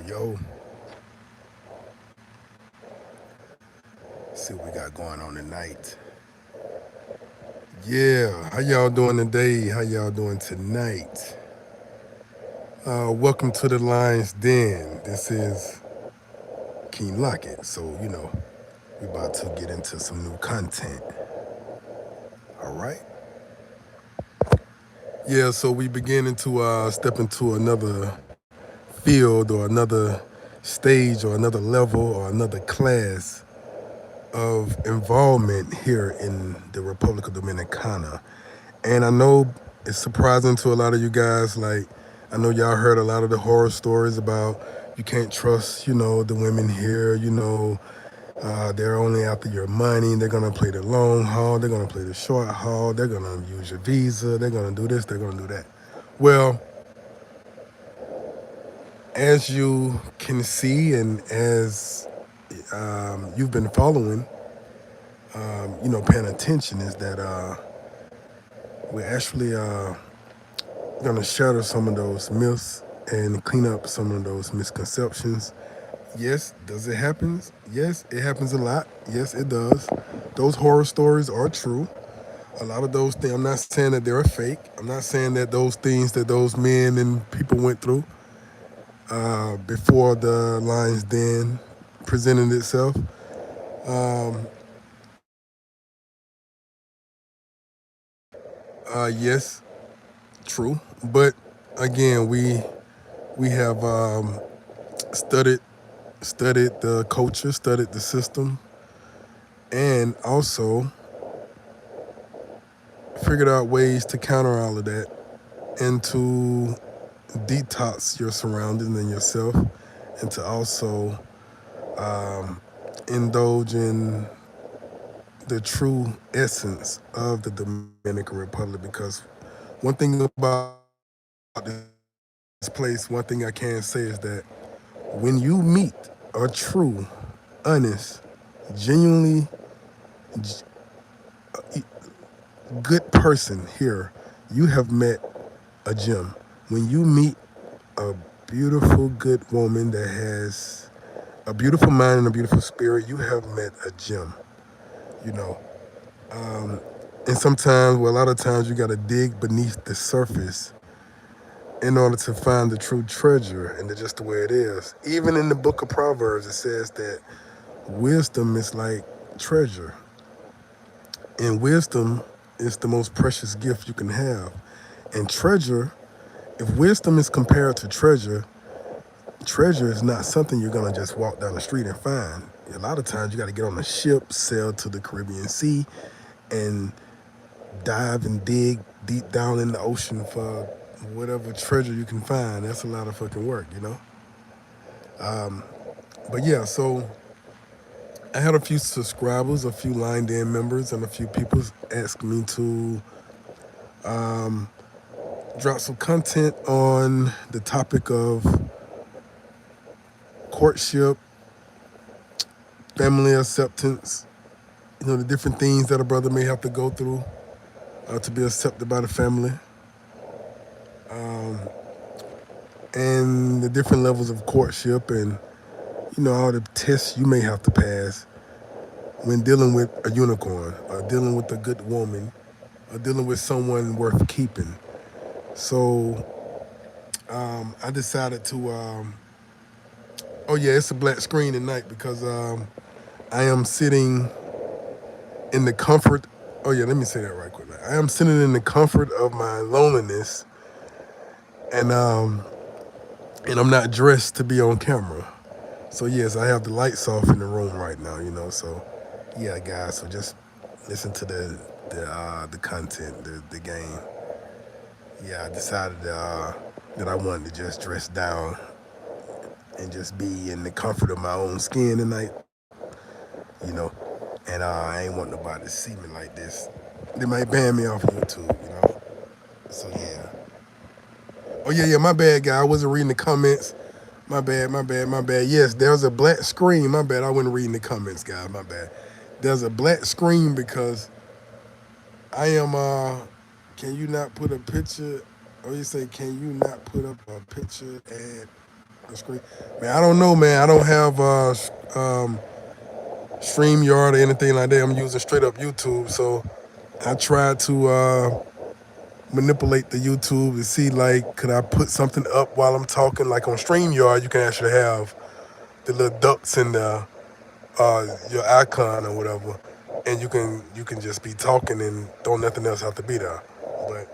Yo, see what we got going on tonight. Yeah, how y'all doing today? How y'all doing tonight? Welcome to the Lion's Den. This is King Lockett. So, we about to get into some new content. All right? Yeah, so we beginning to step into another field or another stage or another level or another class of involvement here in the Republic of Dominicana. And I know it's surprising to a lot of you guys. Like, I know y'all heard a lot of the horror stories about you can't trust, the women here, they're only after your money. They're going to play the long haul. They're going to play the short haul. They're going to use your visa. They're going to do this. They're going to do that. Well, as you can see and as you've been following, paying attention, is that we're actually going to shatter some of those myths and clean up some of those misconceptions. Yes, does it happen? Yes, it happens a lot. Yes, it does. Those horror stories are true. A lot of those things, I'm not saying that they're fake. I'm not saying that those things that those men and people went through before the Lion's Den presented itself. Yes, true. But again, we have studied studied the culture, studied the system, and also figured out ways to counter all of that and to detox your surroundings and yourself, and to also indulge in the true essence of the Dominican Republic. Because one thing about this place, one thing I can say is that when you meet a true, honest, genuinely good person here, you have met a gem. When you meet a beautiful, good woman that has a beautiful mind and a beautiful spirit, you have met a gem, you know. And sometimes, well, a lot of times, you got to dig beneath the surface in order to find the true treasure, and it's just the way it is. Even in the book of Proverbs, it says that wisdom is like treasure, and wisdom is the most precious gift you can have. And treasure, if wisdom is compared to treasure, treasure is not something you're gonna just walk down the street and find. A lot of times you got to get on a ship, sail to the Caribbean Sea, and dive and dig deep down in the ocean for whatever treasure you can find. That's a lot of fucking work. But yeah, so I had a few subscribers, a few lined in members, and a few people asked me to drop some content on the topic of courtship, family acceptance, the different things that a brother may have to go through to be accepted by the family, and the different levels of courtship, and all the tests you may have to pass when dealing with a unicorn, or dealing with a good woman, or dealing with someone worth keeping. So I decided to. Oh yeah, it's a black screen tonight because I am sitting in the comfort. Oh yeah, let me say that right quick. I am sitting in the comfort of my loneliness, and I'm not dressed to be on camera. So yes, I have the lights off in the room right now. So yeah, guys. So just listen to the content, the game. Yeah, I decided that I wanted to just dress down and just be in the comfort of my own skin tonight. You know, and I ain't want nobody to see me like this. They might ban me off YouTube. So yeah. Oh yeah, my bad, guy. I wasn't reading the comments. My bad. Yes, there's a black screen. My bad. I wasn't reading the comments, guys. My bad. There's a black screen because I am. Can you not put a picture? Or you say, can you not put up a picture ad? That's great, man. I don't know, man. I don't have StreamYard or anything like that. I'm using straight up YouTube. So I tried to manipulate the YouTube to see like could I put something up while I'm talking. Like on StreamYard, you can actually have the little ducks in the your icon or whatever, and you can just be talking and don't nothing else have to be there. But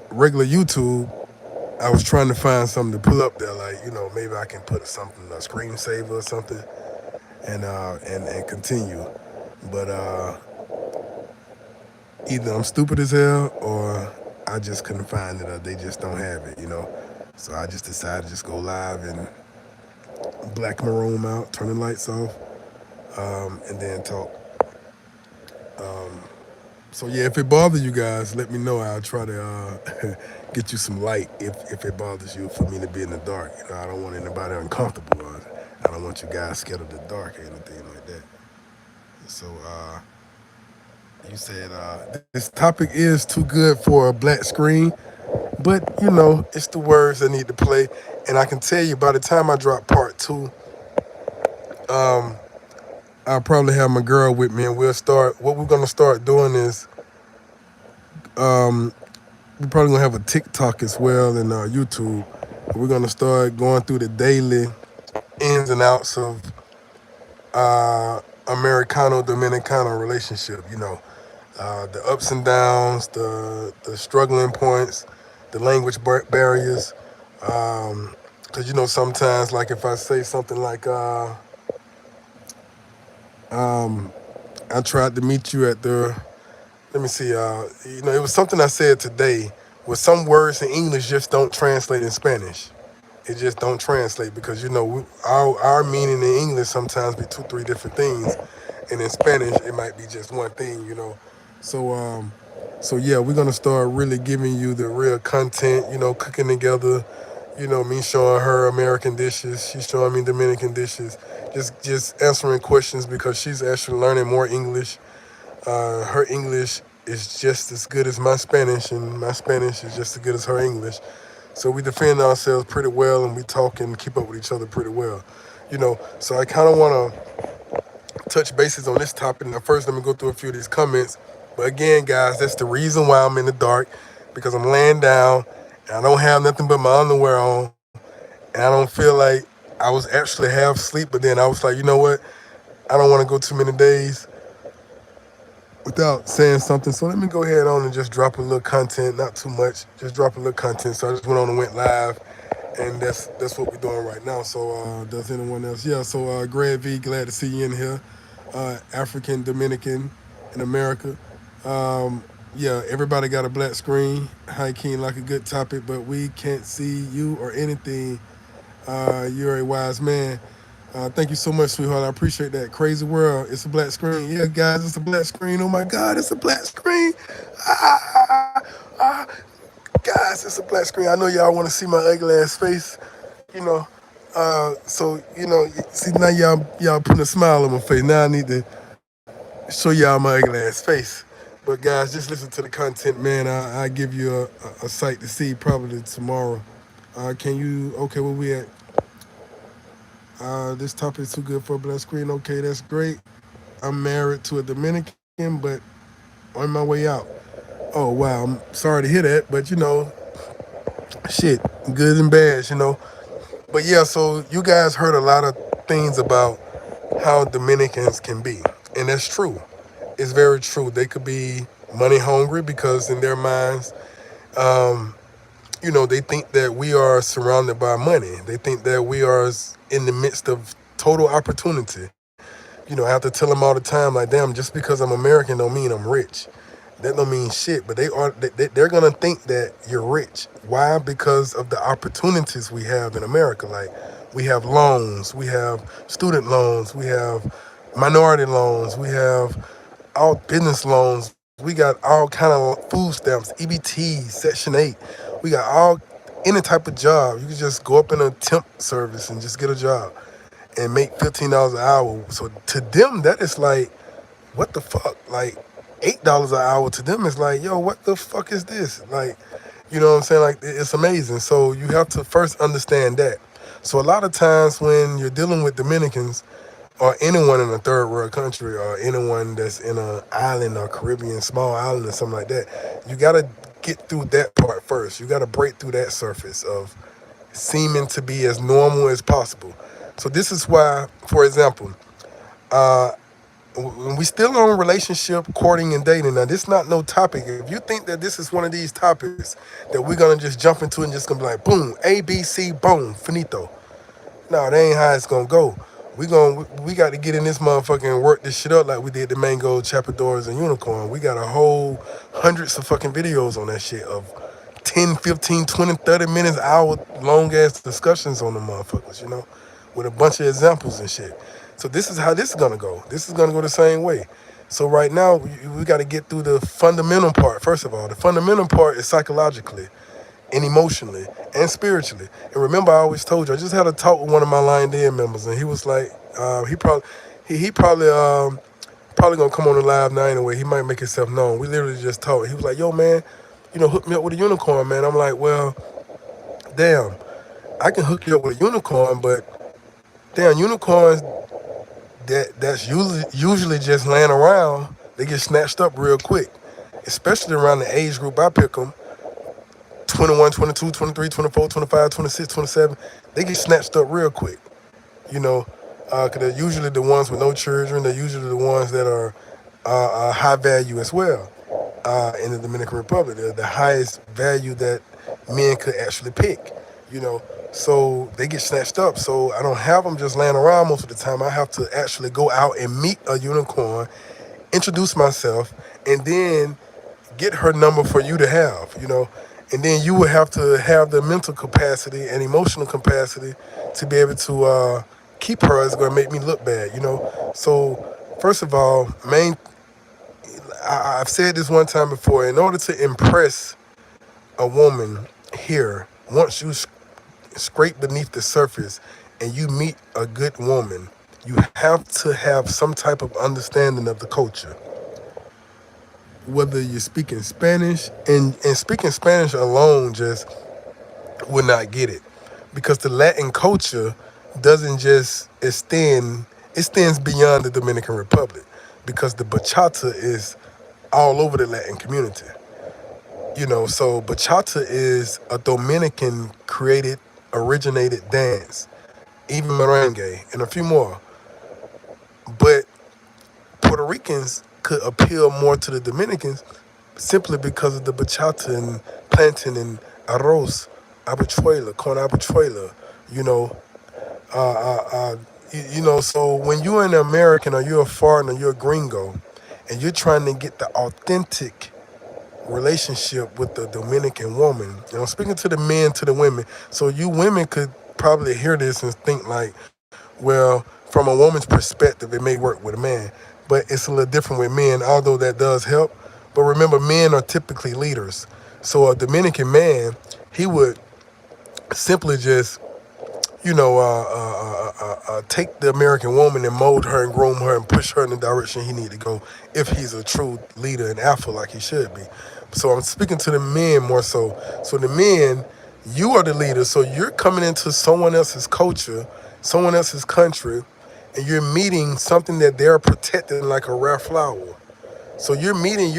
regular YouTube, I was trying to find something to put up there, like maybe I can put something a screensaver or something, and continue. But either I'm stupid as hell or I just couldn't find it or they just don't have it. So I just decided to just go live and black my room out, turn the lights off, and then talk. So yeah, if it bothers you guys, let me know. I'll try to get you some light if it bothers you for me to be in the dark. I don't want anybody uncomfortable. I don't want you guys scared of the dark or anything like that. So you said this topic is too good for a black screen, but it's the words that need to play. And I can tell you by the time I drop part two, I'll probably have my girl with me, and we'll start. What we're gonna start doing is we're probably gonna have a TikTok as well and YouTube. We're gonna start going through the daily ins and outs of Americano Dominicano relationship. The ups and downs, the struggling points, the language barriers. Because sometimes, like if I say something like, I tried to meet you at the. Let me see. It was something I said today. Where some words in English just don't translate in Spanish. It just don't translate because our meaning in English sometimes be two, three different things, and in Spanish it might be just one thing. So yeah, we're gonna start really giving you the real content. Cooking together. Me showing her American dishes, she's showing me Dominican dishes. Just answering questions because she's actually learning more English. Her English is just as good as my Spanish, and my Spanish is just as good as her English. So we defend ourselves pretty well, and we talk and keep up with each other pretty well. So I kind of want to touch bases on this topic. Now, first, let me go through a few of these comments. But again, guys, that's the reason why I'm in the dark because I'm laying down and I don't have nothing but my underwear on, and I don't feel like I was actually half asleep. But then I was like, you know what? I don't want to go too many days without saying something. So let me go ahead on and just drop a little content, not too much, just drop a little content. So I just went on and went live, and that's what we're doing right now. So does anyone else? Yeah. So Greg V, glad to see you in here. African Dominican in America. Yeah, everybody got a black screen. High King like a good topic, but we can't see you or anything. You're a wise man. Thank you so much, sweetheart. I appreciate that. Crazy world. It's a black screen. Yeah, guys, it's a black screen. Oh my God, it's a black screen. Ah, ah, guys, it's a black screen. I know y'all want to see my ugly ass face. You know. So see now y'all putting a smile on my face. Now I need to show y'all my ugly ass face. But guys, just listen to the content, man. I give you a sight to see probably tomorrow. Can you? Okay, where we at? This topic is too good for a black screen. Okay, that's great. I'm married to a Dominican, but on my way out. Oh wow, I'm sorry to hear that, but shit, good and bad. But yeah, so you guys heard a lot of things about how Dominicans can be, and that's true. It's very true. They could be money hungry because in their minds, they think that we are surrounded by money. They think that we are in the midst of total opportunity. I have to tell them all the time, like, damn, just because I'm American don't mean I'm rich. That don't mean shit. But they're gonna think that you're rich. Why? Because of the opportunities we have in America. Like, we have loans, we have student loans, we have minority loans, we have all business loans. We got all kind of food stamps, EBT, Section 8. We got all any type of job. You can just go up in a temp service and just get a job and make $15 an hour. So to them, that is like, what the fuck? Like $8 an hour to them is like, yo, what the fuck is this? Like, you know what I'm saying? Like, it's amazing. So you have to first understand that. So a lot of times when you're dealing with Dominicans or anyone in a third world country or anyone that's in an island or Caribbean small island or something like that, you gotta get through that part first. You gotta break through that surface of seeming to be as normal as possible. So this is why, for example, uh, when we still on relationship, courting, and dating. Now, this not no topic. If you think that this is one of these topics that we're gonna just jump into and just gonna be like, boom, A, B, C, boom, finito. No, that ain't how it's gonna go. We got to get in this motherfucker and work this shit up like we did the Mango, Chapadores, and Unicorn. We got a whole hundreds of fucking videos on that shit of 10, 15, 20, 30 minutes, hour long ass discussions on the motherfuckers, with a bunch of examples and shit. So this is how this is gonna go. This is gonna go the same way. So right now we got to get through the fundamental part. First of all, the fundamental part is psychologically and emotionally and spiritually. And remember, I always told you, I just had a talk with one of my Lion Den members, and he was like, he probably gonna come on the live now anyway. He might make himself known. We literally just talked. He was like, "Yo, man, hook me up with a unicorn, man." I'm like, "Well, damn, I can hook you up with a unicorn, but damn, unicorns that's usually just laying around. They get snatched up real quick, especially around the age group I pick them." 21, 22, 23, 24, 25, 26, 27, they get snatched up real quick, you know, because they're usually the ones with no children. They're usually the ones that are high value as well in the Dominican Republic. They're the highest value that men could actually pick, you know. So they get snatched up. So I don't have them just laying around most of the time. I have to actually go out and meet a unicorn, introduce myself, and then get her number for you to have, and then you would have to have the mental capacity and emotional capacity to be able to keep her. It's going to make me look bad. So first of all, I've said this one time before. In order to impress a woman here, once you scrape beneath the surface and you meet a good woman, you have to have some type of understanding of the culture, whether you're speaking Spanish, and speaking Spanish alone just would not get it, because the Latin culture doesn't just extends beyond the Dominican Republic, because the bachata is all over the Latin community. So bachata is a Dominican created, originated dance, even merengue and a few more. But Puerto Ricans could appeal more to the Dominicans simply because of the bachata and plantain and arroz, habichuela, corn habichuela, you know. So when you're an American or you're a foreigner, you're a gringo, and you're trying to get the authentic relationship with the Dominican woman, speaking to the men, to the women, so you women could probably hear this and think like, well, from a woman's perspective, it may work with a man, but it's a little different with men, although that does help. But remember, men are typically leaders. So a Dominican man, he would simply just, take the American woman and mold her and groom her and push her in the direction he need to go if he's a true leader and alpha like he should be. So I'm speaking to the men more so. So the men, you are the leader. So you're coming into someone else's culture, someone else's country, and you're meeting something that they're protecting like a rare flower. So you're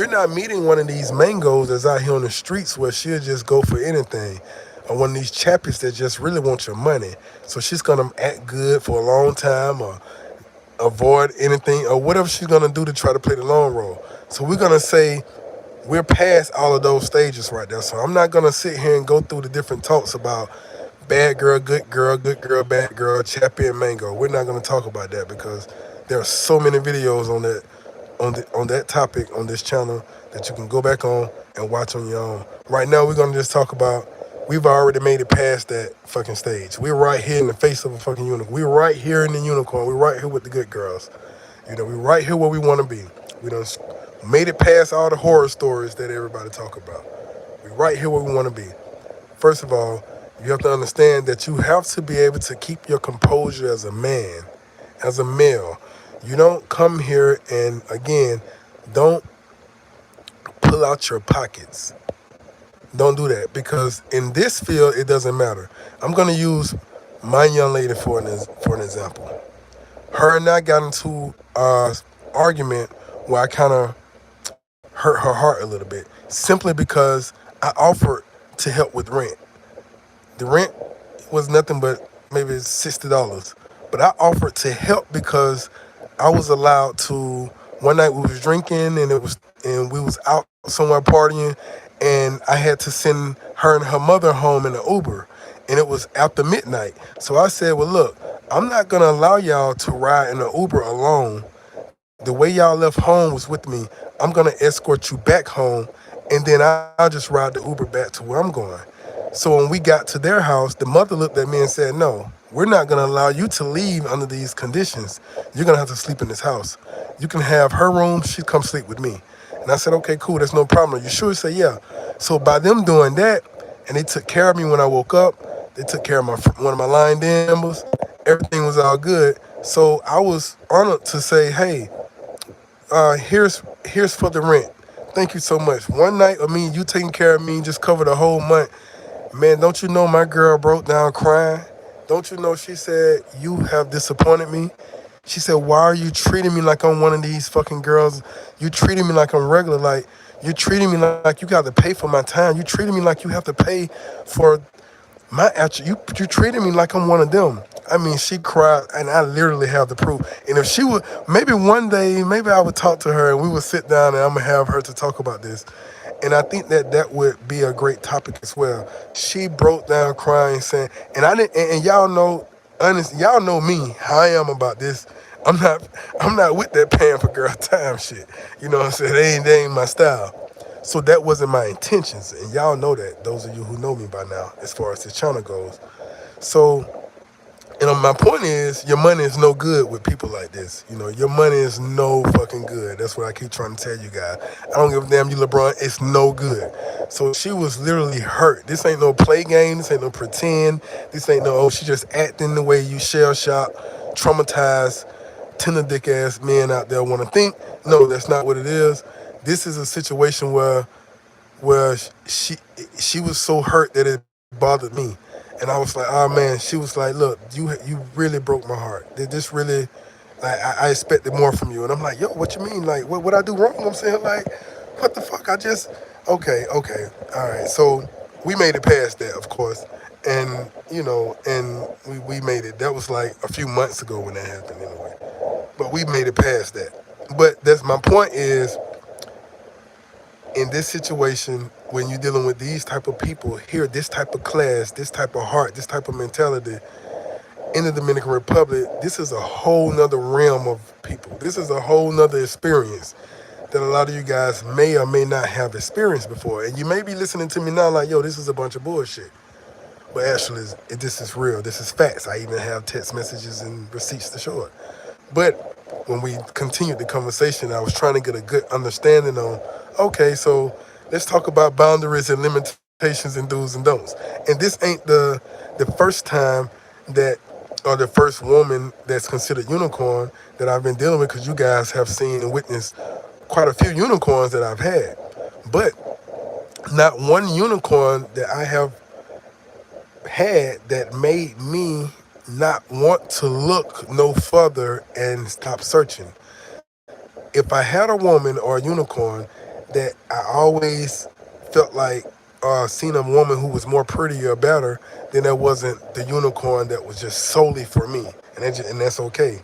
not meeting one of these mangoes that's out here on the streets where she'll just go for anything. Or one of these chappies that just really want your money. So she's gonna act good for a long time or avoid anything or whatever she's gonna do to try to play the long role. So we're gonna say we're past all of those stages right there. So I'm not gonna sit here and go through the different talks about bad girl, good girl, bad girl, chappy and mango. We're not gonna talk about that because there are so many videos on that topic on this channel that you can go back on and watch on your own. Right now we're gonna just talk about, we've already made it past that fucking stage. We're right here in the face of a fucking unicorn. We're right here in the unicorn. We're right here with the good girls. We're right here where we want to be. We done made it past all the horror stories that everybody talk about. We're right here where we want to be. First of all, you have to understand that you have to be able to keep your composure as a man, as a male. You don't come here and, again, don't pull out your pockets. Don't do that, because in this field, it doesn't matter. I'm going to use My young lady, for an example, her and I got into argument where I kind of hurt her heart a little bit, simply because I offered to help with rent. The rent was nothing but maybe $60, but I offered to help because I was allowed to. One night we was drinking and we was out somewhere partying, and I had to send her and her mother home in an Uber, and it was after midnight. So I said, "Well, look, I'm not gonna allow y'all to ride in an Uber alone. The way y'all left home was with me. I'm gonna escort you back home, and then I'll just ride the Uber back to where I'm going." So when we got to their house, the mother looked at me and said, "No, we're not gonna allow you to leave under these conditions. You're gonna have to sleep in this house. You can have her room. She come sleep with me." And I said, "Okay, cool. That's no problem. Are you sure?" He said, "Yeah." So by them doing that, and they took care of me when I woke up. They took care of one of my line members. Everything was all good. So I was honored to say, "Hey, here's for the rent. Thank you so much. One night of me, you taking care of me, just covered a whole month. Man, don't you know my girl broke down crying? Don't you know she said, you have disappointed me? She said, why are you treating me like I'm one of these fucking girls? You treating me like I'm regular. Like, you're treating me like you got to pay for my time. You treating me like you have to pay for my actual, you treated me like I'm one of them." I mean, she cried, and I literally have the proof. And if she would, maybe one day, maybe I would talk to her, and we would sit down, and I'm gonna have her to talk about this. And I think that that would be a great topic as well. She broke down crying, saying, and I didn't, and y'all know, honest, y'all know me, how I am about this. I'm not, I'm not with that paying for girl time shit. You know what I'm saying? They ain't my style. So that wasn't my intentions, and y'all know that. Those of you who know me by now, as far as this channel goes. So, my point is, your money is no good with people like this. You know, your money is no fucking good. That's what I keep trying to tell you guys. I don't give a damn, you LeBron. It's no good. So she was literally hurt. This ain't no play game. This ain't no pretend. This ain't no, oh, she just acting the way you shell shock, traumatized, tender dick ass men out there want to think. No, that's not what it is. This is a situation where she was so hurt that it bothered me, and I was like, oh man. She was like, look, you really broke my heart. Did this really? Like, I expected more from you, and I'm like, yo, what you mean? Like, what I do wrong? I'm saying, like, what the fuck? I just okay, all right. So we made it past that, of course, and and we made it. That was like a few months ago when that happened, anyway. But we made it past that. But that's my point is, in this situation, when you're dealing with these type of people here, this type of class, this type of heart, this type of mentality in the Dominican Republic, this is a whole nother realm of people. This is a whole nother experience that a lot of you guys may or may not have experienced before. And you may be listening to me now like, yo, this is a bunch of bullshit. But actually, this is real. This is facts. I even have text messages and receipts to show it. But when we continued the conversation, I was trying to get a good understanding on, okay, so let's talk about boundaries and limitations and do's and don'ts. And this ain't the first time that, or the first woman that's considered unicorn that I've been dealing with, because you guys have seen and witnessed quite a few unicorns that I've had. But not one unicorn that I have had that made me not want to look no further and stop searching. If I had a woman or a unicorn that I always felt like seen a woman who was more pretty or better, then that wasn't the unicorn that was just solely for me, and that's okay.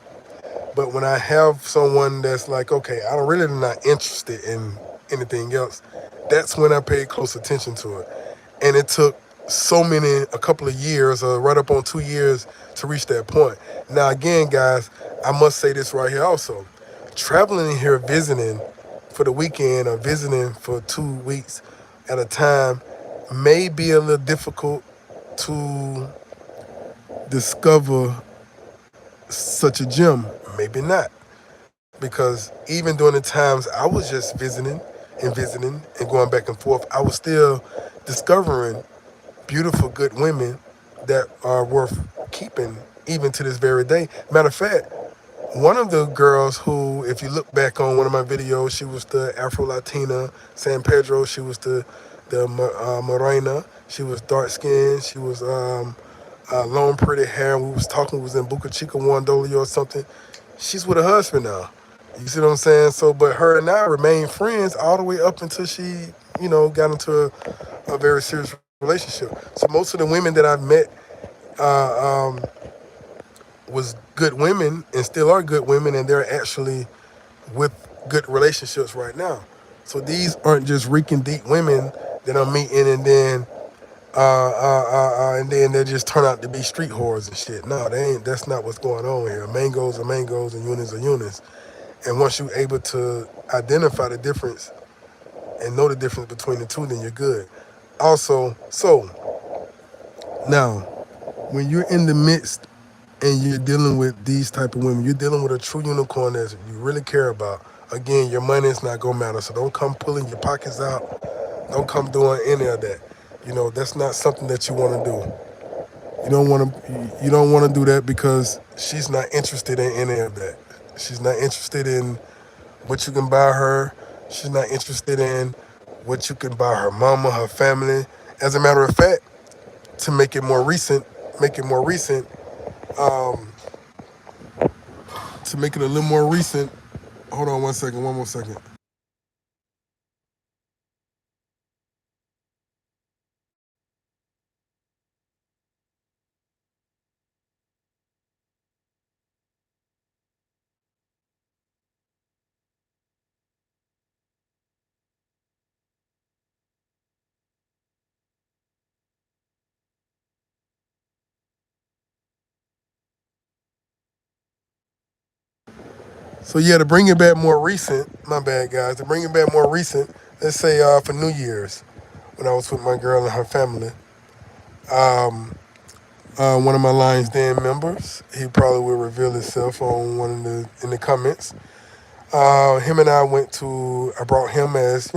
But when I have someone that's like, okay, I'm really not interested in anything else, that's when I paid close attention to it. And it took a couple of years, or right up on 2 years, to reach that point. Now, again, guys, I must say this right here also. Traveling here, visiting for the weekend or visiting for 2 weeks at a time may be a little difficult to discover such a gem. Maybe not. Because even during the times I was just visiting and going back and forth, I was still discovering beautiful, good women that are worth keeping even to this very day. Matter of fact, one of the girls who, if you look back on one of my videos, she was the Afro-Latina San Pedro. She was the Morena. She was dark skinned. She was long pretty hair. We was talking, we was in Buca Chica, Wandolio or something. She's with her husband now. You see what I'm saying? So, but her and I remained friends all the way up until she, got into a very serious relationship. So most of the women that I've met uh, um, was good women and still are good women, and they're actually with good relationships right now. So these aren't just reeking deep women that I'm meeting and then they just turn out to be street whores and shit. No, they ain't. That's not what's going on here. Mangoes are mangoes and unis are unis. And once you're able to identify the difference and know the difference between the two, then you're good. Also, so now when you're in the midst and you're dealing with these type of women, you're dealing with a true unicorn that you really care about. Again, your money is not gonna matter. So don't come pulling your pockets out. Don't come doing any of that. That's not something that you want to do. You don't want to do that because she's not interested in any of that. She's not interested in what you can buy her. She's not interested in what you can buy her mama, her family. As a matter of fact, to make it more recent, um, to make it a little more recent. Hold on one second, one more second. So yeah, to bring it back more recent, my bad guys, to bring it back more recent, let's say for New Year's, when I was with my girl and her family, um, one of my Lions Den members, he probably will reveal himself on one of the in the comments. Him and I brought him as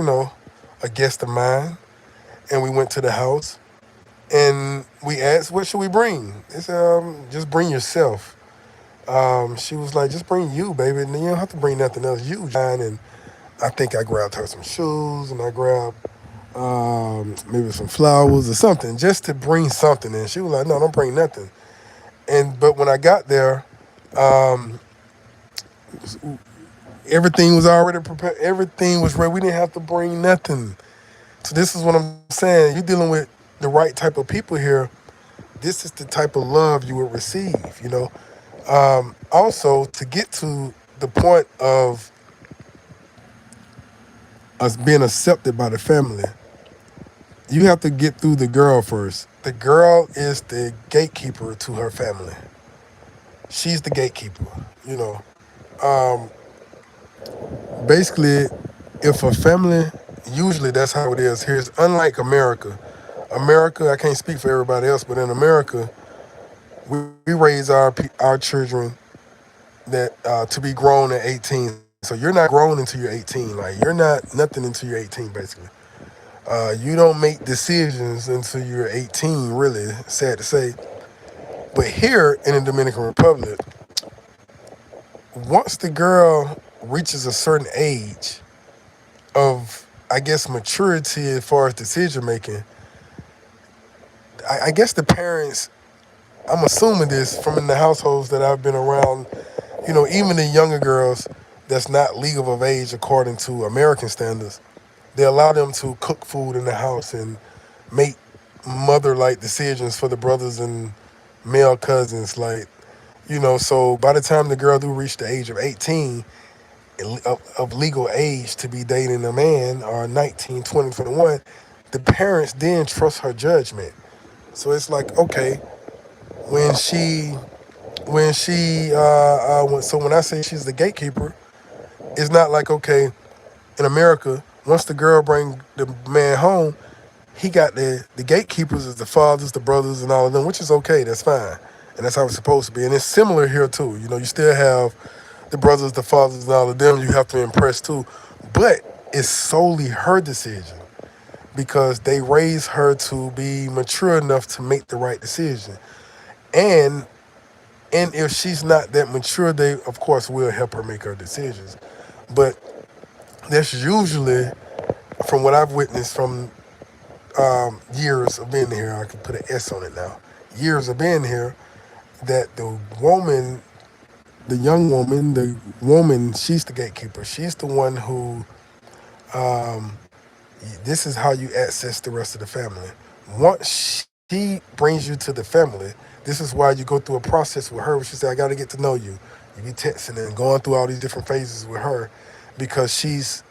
a guest of mine, and we went to the house and we asked, what should we bring? It's just bring yourself. She was like, just bring you, baby. And you don't have to bring nothing else. You, John. And I think I grabbed her some shoes and I grabbed maybe some flowers or something just to bring something. And she was like, no, don't bring nothing. But when I got there, um, everything was already prepared. Everything was ready. We didn't have to bring nothing. So this is what I'm saying. You're dealing with the right type of people here. This is the type of love you will receive. Also, to get to the point of us being accepted by the family, you have to get through the girl first. The girl is the gatekeeper to her family. She's the gatekeeper. You know, um, basically, if a family, usually that's how it is here. It's unlike America. America, I can't speak for everybody else, but in America, we raise our children that to be grown at 18. So you're not grown until you're 18. Like you're not nothing until you're 18, basically. You don't make decisions until you're 18. Really, sad to say. But here in the Dominican Republic, once the girl reaches a certain age of, I guess, maturity as far as decision making, I guess the parents, I'm assuming this from in the households that I've been around, even the younger girls that's not legal of age according to American standards, they allow them to cook food in the house and make mother-like decisions for the brothers and male cousins. Like, so by the time the girl do reach the age of 18, of legal age to be dating a man, or 19, 20, 21, the parents then trust her judgment. So it's like, okay, when she, when I say she's the gatekeeper, it's not like, okay, in America, once the girl bring the man home, he got the gatekeepers is the fathers, the brothers, and all of them, which is okay. That's fine, and that's how it's supposed to be. And it's similar here too. You still have the brothers, the fathers, and all of them. You have to impress too, but it's solely her decision because they raise her to be mature enough to make the right decision. And and if she's not that mature, they of course will help her make her decisions. But that's usually, from what I've witnessed from years of being here, I can put an S on it now. years of being here, that the woman, the young woman, the woman, she's the gatekeeper. She's the one who, this is how you access the rest of the family. Once she brings you to the family, this is why you go through a process with her where she said, I got to get to know you. You be texting and going through all these different phases with her because she's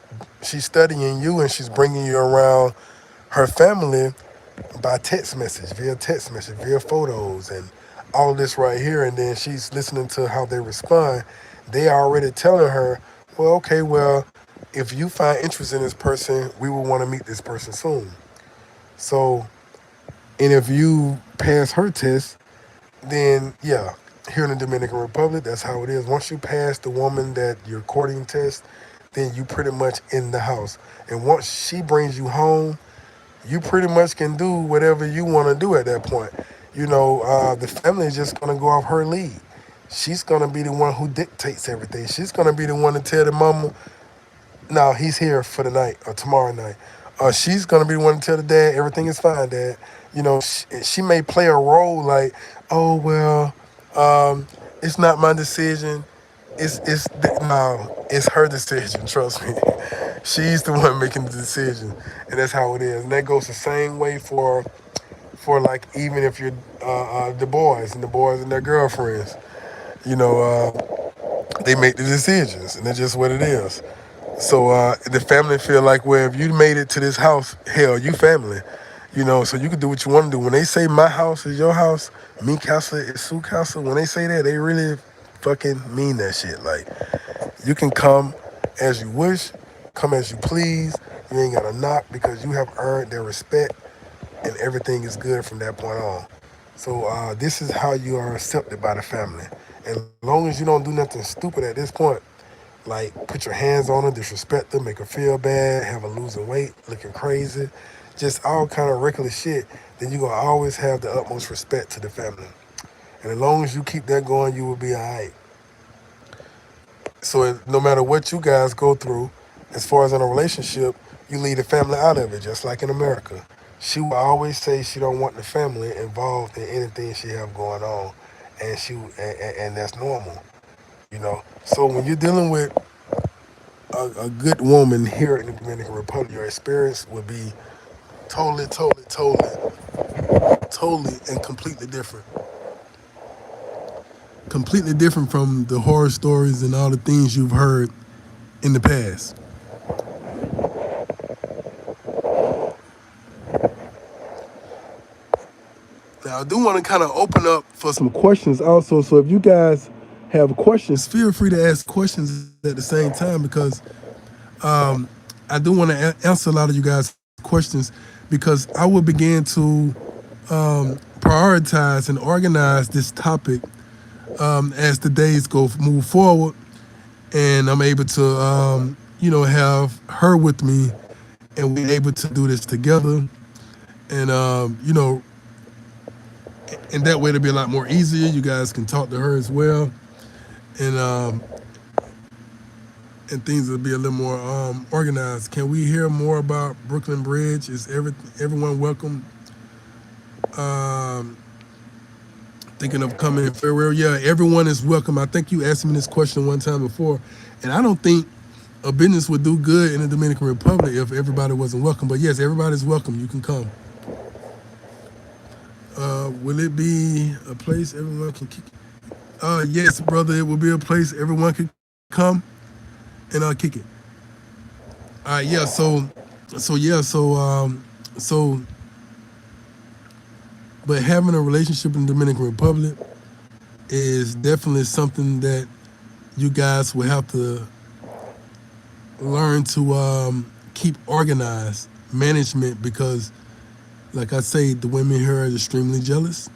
studying you and she's bringing you around her family by text message, via photos, and all of this right here. And then she's listening to how they respond. They are already telling her, well, okay, well, if you find interest in this person, we will want to meet this person soon. So, and if you pass her test, then yeah, here in the Dominican Republic, that's how it is. Once you pass the woman that you're courting test, then you pretty much in the house. And once she brings you home, you pretty much can do whatever you want to do at that point. The family is just going to go off her lead. She's going to be the one who dictates everything. She's going to be the one to tell the mama, no, he's here for the night or tomorrow night. She's going to be the one to tell the dad, everything is fine, dad. She may play a role like, oh, well, it's not my decision. No, it's her decision. Trust me, she's the one making the decision, and that's how it is. And that goes the same way for like even if you're the boys and their girlfriends. You know, they make the decisions, and that's just what it is. So the family feel like, well, if you made it to this house, hell, you family. So you can do what you want to do. When they say my house is your house, me castle is Sue castle, when they say that, they really fucking mean that shit. Like, you can come as you wish, come as you please. You ain't got to knock because you have earned their respect, and everything is good from that point on. So this is how you are accepted by the family. As long as you don't do nothing stupid at this point, like put your hands on her, disrespect her, make her feel bad, have her losing weight, looking crazy, just all kind of reckless shit, then you're going to always have the utmost respect to the family. And as long as you keep that going, you will be all right. So no matter what you guys go through, as far as in a relationship, you leave the family out of it, just like in America. She will always say she don't want the family involved in anything she have going on, and that's normal. So when you're dealing with a good woman here in the Dominican Republic, your experience would be totally, totally, totally, totally, and completely different. Completely different from the horror stories and all the things you've heard in the past. Now, I do want to kind of open up for some questions also. So if you guys have questions, feel free to ask questions at the same time because I do want to answer a lot of you guys' questions because I will begin to prioritize and organize this topic as the days move forward, and I'm able to have her with me, and we're able to do this together, and and that way it'll be a lot more easier. You guys can talk to her as well, and things will be a little more organized. Can we hear more about Brooklyn Bridge? Is everyone welcome? Um, Thinking of coming in February? Yeah, everyone is welcome. I think you asked me this question one time before, and I don't think a business would do good in the Dominican Republic if everybody wasn't welcome. But yes, everybody's welcome. You can come. Will it be a place everyone can kick? Yes, brother. It will be a place everyone can come and kick it. All right. Yeah. So, but having a relationship in the Dominican Republic is definitely something that you guys will have to learn to keep organized management because, like I say, the women here are extremely jealous,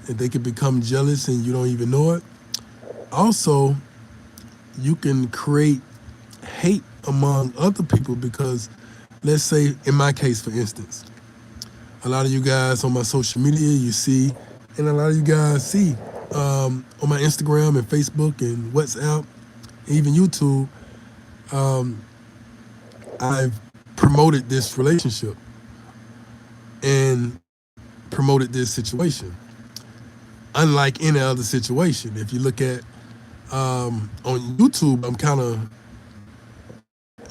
and they can become jealous and you don't even know it. Also, you can create hate among other people because, let's say, in my case, for instance, a lot of you guys on my social media, you see, and a lot of you guys see on my Instagram and Facebook and WhatsApp, even YouTube, I've promoted this relationship and promoted this situation. unlike any other situation. If you look at on YouTube, I'm kind of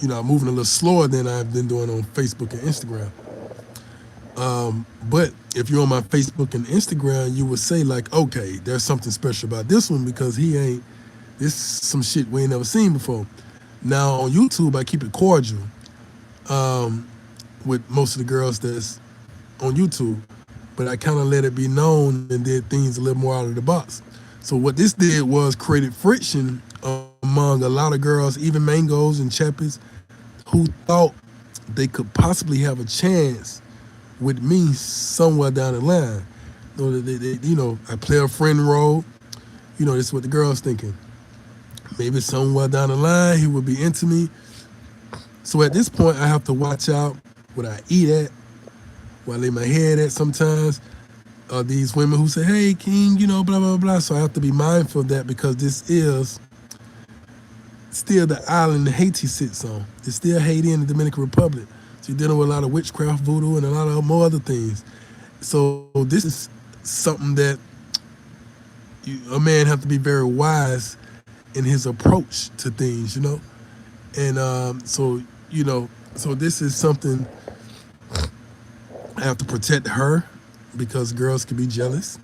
I'm moving a little slower than I've been doing on Facebook and Instagram. But if you're on my Facebook and Instagram, you would say like, okay, there's something special about this one because he ain't. This is some shit we ain't never seen before. Now on YouTube, I keep it cordial with most of the girls that's on YouTube, but I kind of let it be known and did things a little more out of the box. So what this did was created friction among a lot of girls, even mangoes and chappies, who thought they could possibly have a chance with me somewhere down the line. I play a friend role. This is what the girl's thinking. Maybe somewhere down the line he would be into me. So at this point, I have to watch out what I eat at, where I lay my head at sometimes. These women who say, hey, King, blah, blah, blah. So I have to be mindful of that because this is still the island that Haiti sits on. It's still Haiti and the Dominican Republic. So you're dealing with a lot of witchcraft, voodoo, and a lot of more other things. So this is something that a man have to be very wise in his approach to things, And so this is something I have to protect her because girls can be jealous.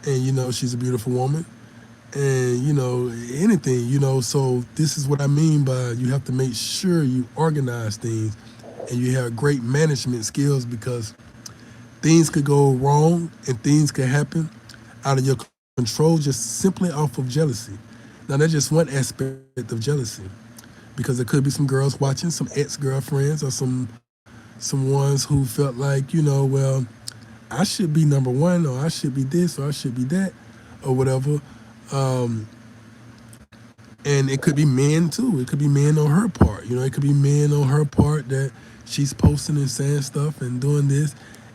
And, she's a beautiful woman. And, anything, so this is what I mean by you have to make sure you organize things and you have great management skills because things could go wrong and things could happen out of your control just simply off of jealousy. Now, that's just one aspect of jealousy because there could be some girls watching, some ex-girlfriends or some ones who felt like, well, I should be number one or I should be this or I should be that or whatever. Um, and it could be men too. It could be men on her part. It could be men on her part that she's posting and saying stuff and doing this.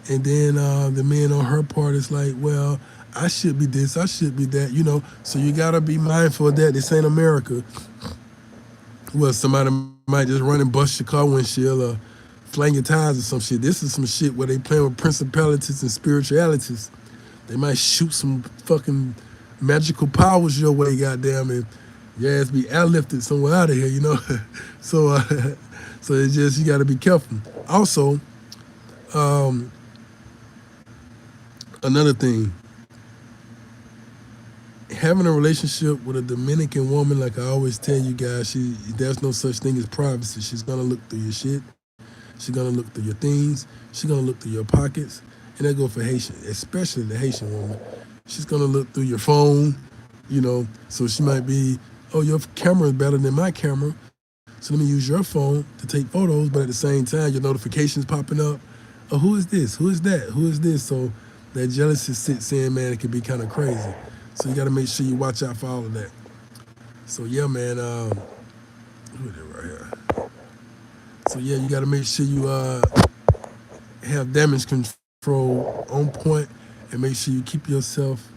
And then the man on her part is like, well, I should be this, I should be that. So you got to be mindful of that. This ain't America. Well, somebody might just run and bust your car windshield or flang your tires or some shit. This is some shit where they playing with principalities and spiritualities. They might shoot some fucking magical powers your way, goddamn, and your ass be airlifted somewhere out of here. So, so it's just you got to be careful. Also, another thing, having a relationship with a Dominican woman, like I always tell you guys, there's no such thing as privacy. She's gonna look through your shit. She's gonna look through your things. She's gonna look through your pockets, and that go for Haitian, especially the Haitian woman. She's gonna look through your phone, So she might be, oh, your camera is better than my camera, so let me use your phone to take photos. But at the same time, your notifications popping up. Oh, who is this? Who is that? Who is this? So that jealousy sits in, man. It can be kind of crazy. So you got to make sure you watch out for all of that. So yeah, man. Who is it right here? So yeah, you got to make sure you have damage control on point and make sure you keep yourself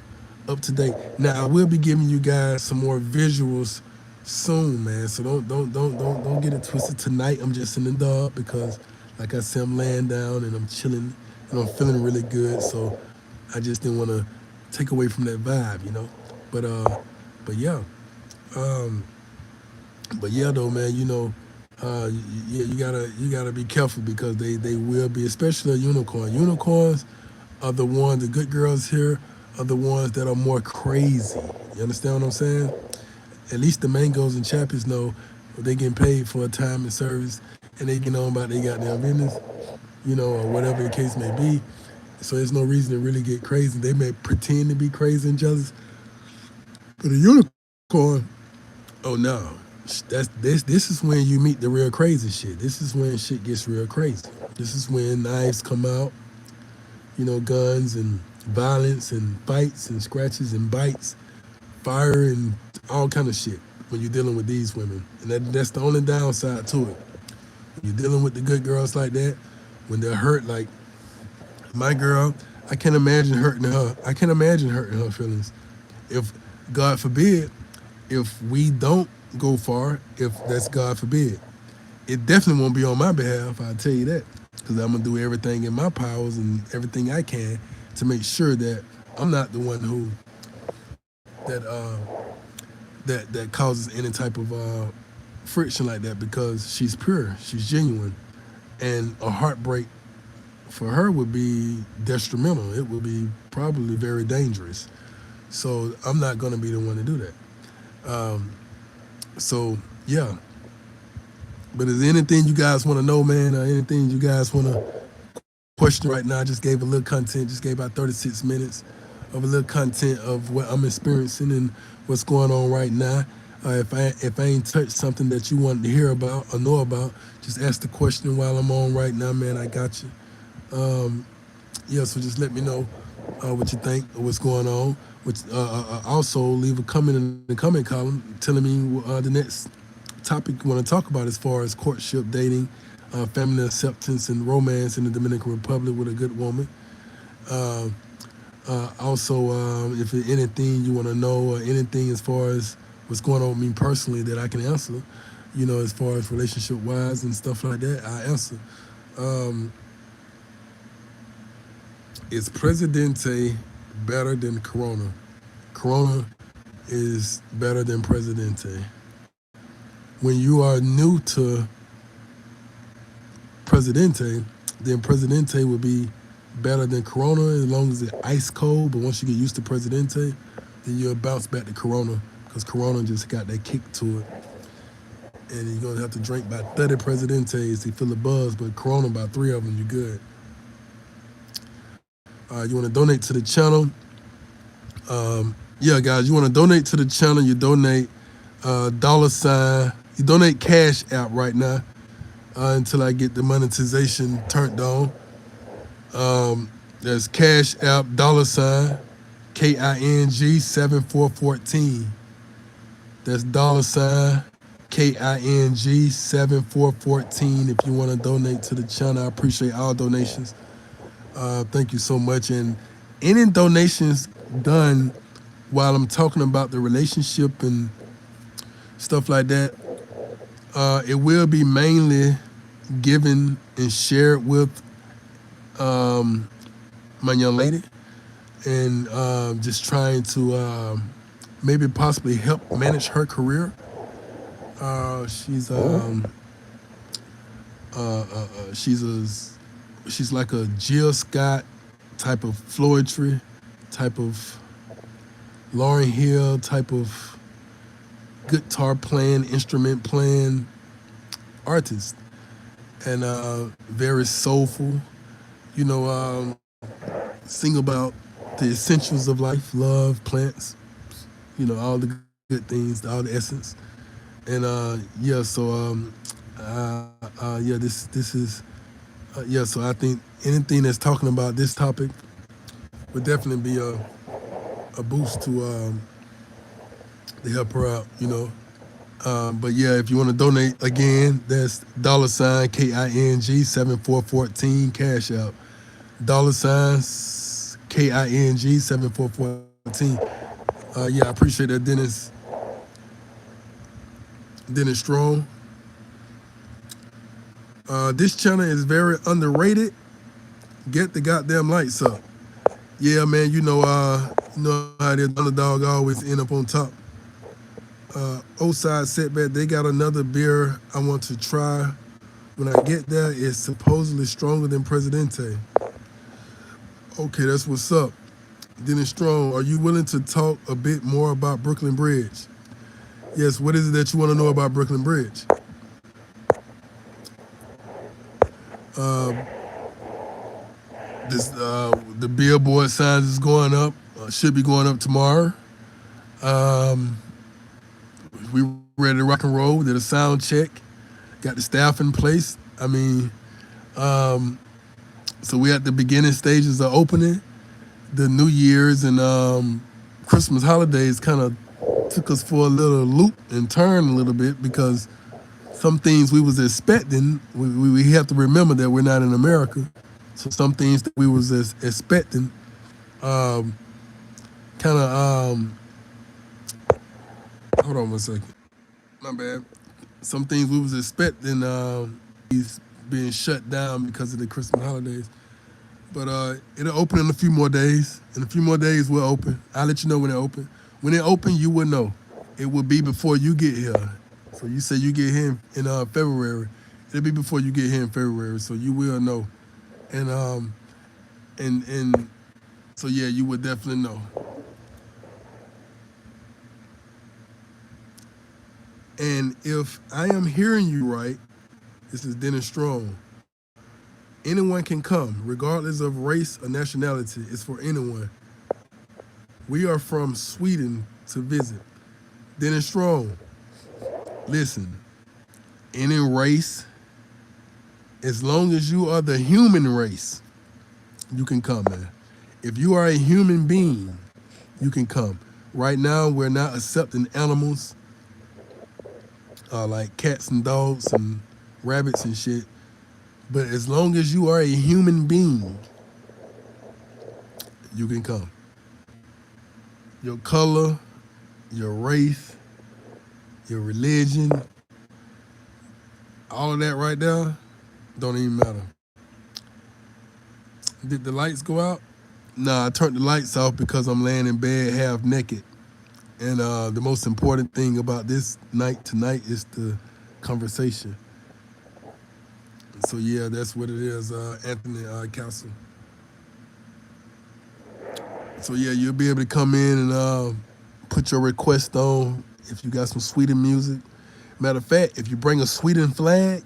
up to date. Now I will be giving you guys some more visuals soon, man. So don't get it twisted tonight. I'm just in the dark because, like I said, I'm laying down and I'm chilling and I'm feeling really good. So I just didn't want to take away from that vibe. But yeah, um, but yeah though, man. Yeah, you gotta be careful because they will be, especially a unicorn. Unicorns are the ones, the good girls here are the ones that are more crazy. You understand what I'm saying? At least the mangoes and chappies know they getting paid for a time and service and they get on about they got their business, or whatever the case may be. So there's no reason to really get crazy. They may pretend to be crazy and jealous, but a unicorn, oh no, this is when you meet the real crazy shit. This is when shit gets real crazy. This is when knives come out, guns and violence and fights and scratches and bites, fire and all kind of shit when you're dealing with these women. And that's the only downside to it. When you're dealing with the good girls like that, when they're hurt, like my girl, I can't imagine hurting her. I can't imagine hurting her feelings. If, God forbid, if we don't go far, if that's God forbid, it definitely won't be on my behalf, I'll tell you that. Because I'm going to do everything in my powers and everything I can to make sure that I'm not the one who that that causes any type of friction like that because she's pure, she's genuine, and a heartbreak for her would be detrimental. It would be probably very dangerous. So I'm not going to be the one to do that. So yeah. But is there anything you guys want to know, man? Or anything you guys want to question right now? I just gave a little content. Just gave about 36 minutes of a little content of what I'm experiencing and what's going on right now. If I ain't touched something that you wanted to hear about or know about, just ask the question while I'm on right now, man. I got you. Yeah, so just let me know what you think or what's going on. Which also leave a comment in the comment column telling me the next topic you want to talk about as far as courtship, dating, family acceptance, and romance in the Dominican Republic with a good woman. Uh, Also, if there's anything you want to know or anything as far as what's going on with me personally that I can answer, as far as relationship wise and stuff like that, I answer. Um, is Presidente better than Corona? Corona is better than Presidente. When you are new to Presidente, then Presidente will be better than Corona as long as it's ice cold. But once you get used to Presidente, then you'll bounce back to Corona because Corona just got that kick to it. And you're going to have to drink about 30 Presidentes to feel the buzz, but Corona, about 3 of them, you're good. You want to donate to the channel. Yeah, guys, you want to donate to the channel, you donate $, you donate Cash App right now until I get the monetization turned on. There's Cash App $ KING 7414. That's $KING 7414 if you want to donate to the channel. I appreciate all donations. Thank you so much. And any donations done while I'm talking about the relationship and stuff like that, it will be mainly given and shared with my young lady, and just trying to maybe possibly help manage her career. She's like a Jill Scott type of Floetry, type of Lauryn Hill type of guitar playing, instrument playing artist, and very soulful. Sing about the essentials of life, love, plants, all the good things, all the essence. And yeah, so yeah, this is yeah. So I think anything that's talking about this topic would definitely be a boost to help her out. But yeah, if you want to donate again, that's $ KING 7414 Cash App. $ KING 7414. Yeah, I appreciate that, Dennis. Dennis Strong. This channel is very underrated. Get the goddamn lights up. Yeah, man. You know how the underdog always end up on top. Oside Setback, they got another beer I want to try. When I get there, it's supposedly stronger than Presidente. Okay, that's what's up. Dennis Strong, are you willing to talk a bit more about Brooklyn Bridge? Yes, what is it that you want to know about Brooklyn Bridge? The billboard signs is going up, should be going up tomorrow. We ready to rock and roll. Did a sound check, got the staff in place. I mean, so we're at the beginning stages of opening. The New Year's and Christmas holidays kind of took us for a little loop and turn a little bit because some things we was expecting, we have to remember that we're not in America. So some things that we was expecting kind of, hold on one second. My bad. Some things we was expecting, he's being shut down because of the Christmas holidays. But it'll open in a few more days. In a few more days, we'll open. I'll let you know when it open. When it open, you will know. It will be before you get here. So you say you get here in February. It'll be before you get here in February. So you will know. And and so yeah, you will definitely know. And if I am hearing you right, this is Dennis Strong. Anyone can come, regardless of race or nationality. It's for anyone. We are from Sweden to visit. Dennis Strong, listen, any race, as long as you are the human race, you can come, man. If you are a human being, you can come. Right now, we're not accepting animals like cats and dogs and rabbits and shit. But as long as you are a human being, you can come. Your color, your race, your religion, all of that right there don't even matter. Did the lights go out? Nah, I turned the lights off because I'm laying in bed half naked. And the most important thing about this night tonight is the conversation. So yeah, that's what it is, Anthony Castle. So yeah, you'll be able to come in and put your request on if you got some Sweden music. Matter of fact, if you bring a Sweden flag,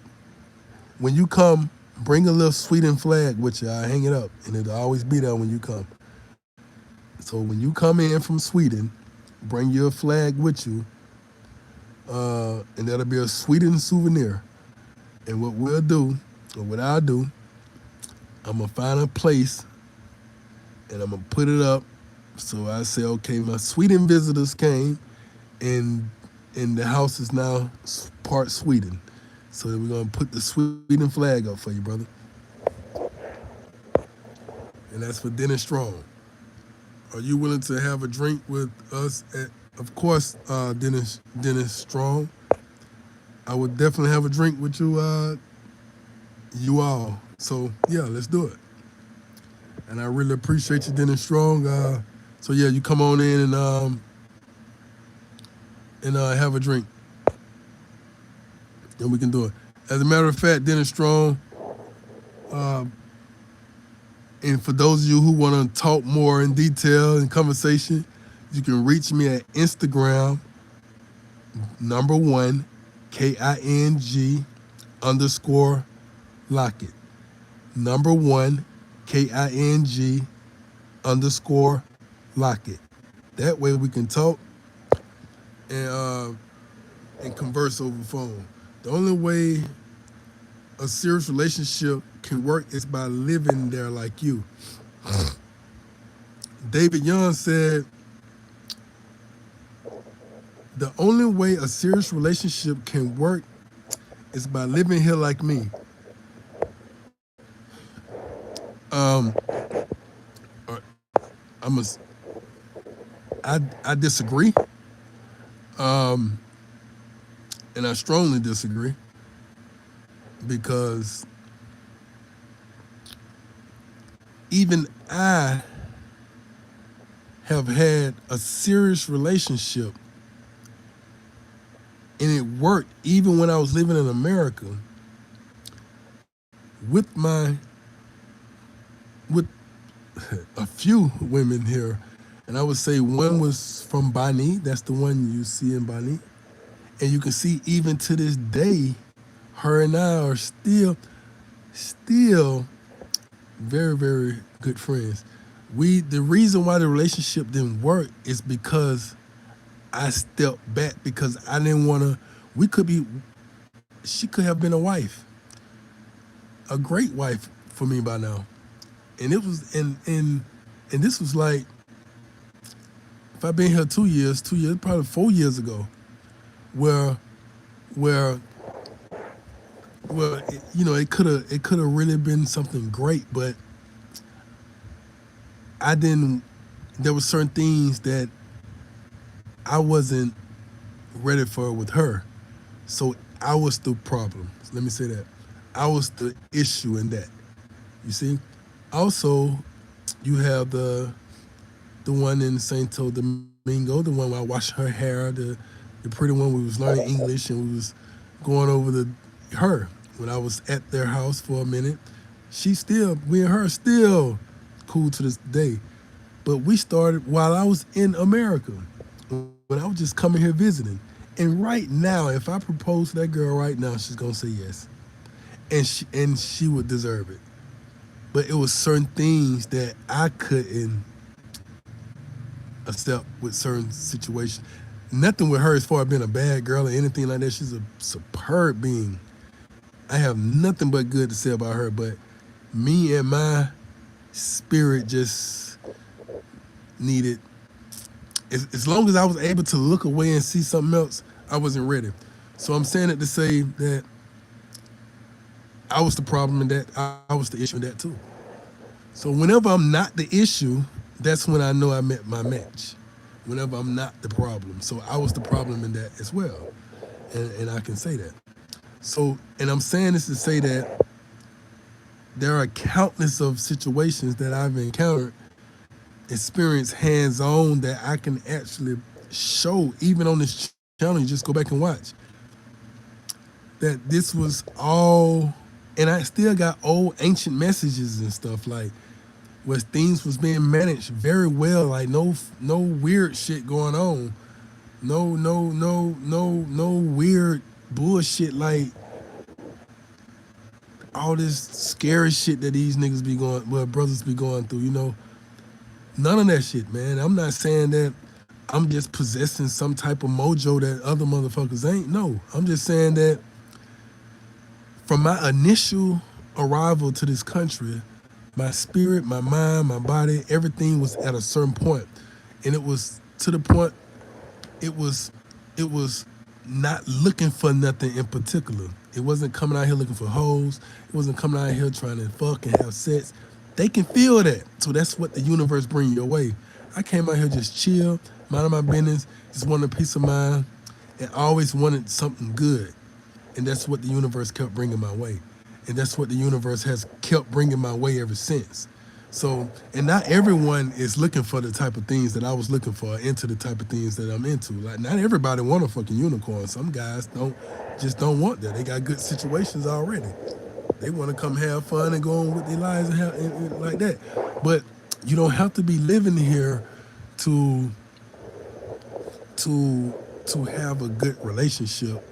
when you come, bring a little Sweden flag with you. I hang it up, and it'll always be there when you come. So when you come in from Sweden, bring your flag with you, and that'll be a Sweden souvenir. And what we'll do, or what I'll do, I'm gonna find a place and I'm gonna put it up. So I say, okay, my Sweden visitors came, and the house is now part Sweden. So we're gonna put the Sweden flag up for you, brother. And that's for Dennis Strong. Are you willing to have a drink with us? Of course, Dennis Strong. I would definitely have a drink with you, you all. So yeah, let's do it. And I really appreciate you, Dennis Strong. So yeah, you come on in and have a drink, and we can do it. As a matter of fact, Dennis Strong. Uh, and for those of you who want to talk more in detail and conversation, you can reach me at Instagram, number one, KING underscore Lockett. Number one, KING underscore Lockett. That way we can talk and converse over the phone. The only way a serious relationship can work is by living there like you. David Young said, the only way a serious relationship can work is by living here like me. I'm a, I disagree, and I strongly disagree because even I have had a serious relationship and it worked even when I was living in America with with a few women here. And I would say one was from Bani, that's the one you see in Bani. And you can see even to this day, her and I are still very, very good friends. The reason why the relationship didn't work is because I stepped back because I didn't want to. She could have been a wife, a great wife for me by now, and it was and this was like if I've been here 2 years, probably 4 years ago, where where it could have really been something great, but I didn't. There were certain things that I wasn't ready for with her. So I was the problem. Let me say that. I was the issue in that. You see? Also, you have the one in Santo Domingo, the one where I washed her hair, the pretty one we was learning English and we was going over her when I was at their house for a minute. She still, me and her still cool to this day. But we started while I was in America, when I was just coming here visiting. And right now, if I propose to that girl right now, she's gonna say yes, and she would deserve it. But it was certain things that I couldn't accept with certain situations. Nothing with her as far as being a bad girl or anything like that. She's a superb being. I have nothing but good to say about her. But me and my spirit just needed. As long as I was able to look away and see something else, I wasn't ready. So I'm saying it to say that I was the problem in that. I was the issue in that too. So whenever I'm not the issue, that's when I know I met my match. Whenever I'm not the problem. So I was the problem in that as well. And I can say that. So, and I'm saying this to say that there are countless of situations that I've encountered, experienced hands-on that I can actually show, even on this channel. You just go back and watch that this was all, and I still got old ancient messages and stuff like where things was being managed very well, like no weird shit going on, no weird bullshit like all this scary shit that these niggas be going, well, brothers be going through, none of that shit, man. I'm not saying that I'm just possessing some type of mojo that other motherfuckers ain't. No, I'm just saying that from my initial arrival to this country, my spirit, my mind, my body, everything was at a certain point. And it was to the point it was it was not looking for nothing in particular. It wasn't coming out here looking for hoes. It wasn't coming out here trying to fuck and have sex. They can feel that. So that's what the universe bring your way. I came out here just chill, minding my business, just wanted a peace of mind, and always wanted something good. And that's what the universe kept bringing my way. And that's what the universe has kept bringing my way ever since. So, and not everyone is looking for the type of things that I was looking for, into the type of things that I'm into. Like, not everybody want a fucking unicorn. Some guys don't want that. They got good situations already. They want to come have fun and go on with their lives and like that. But you don't have to be living here to to to have a good relationship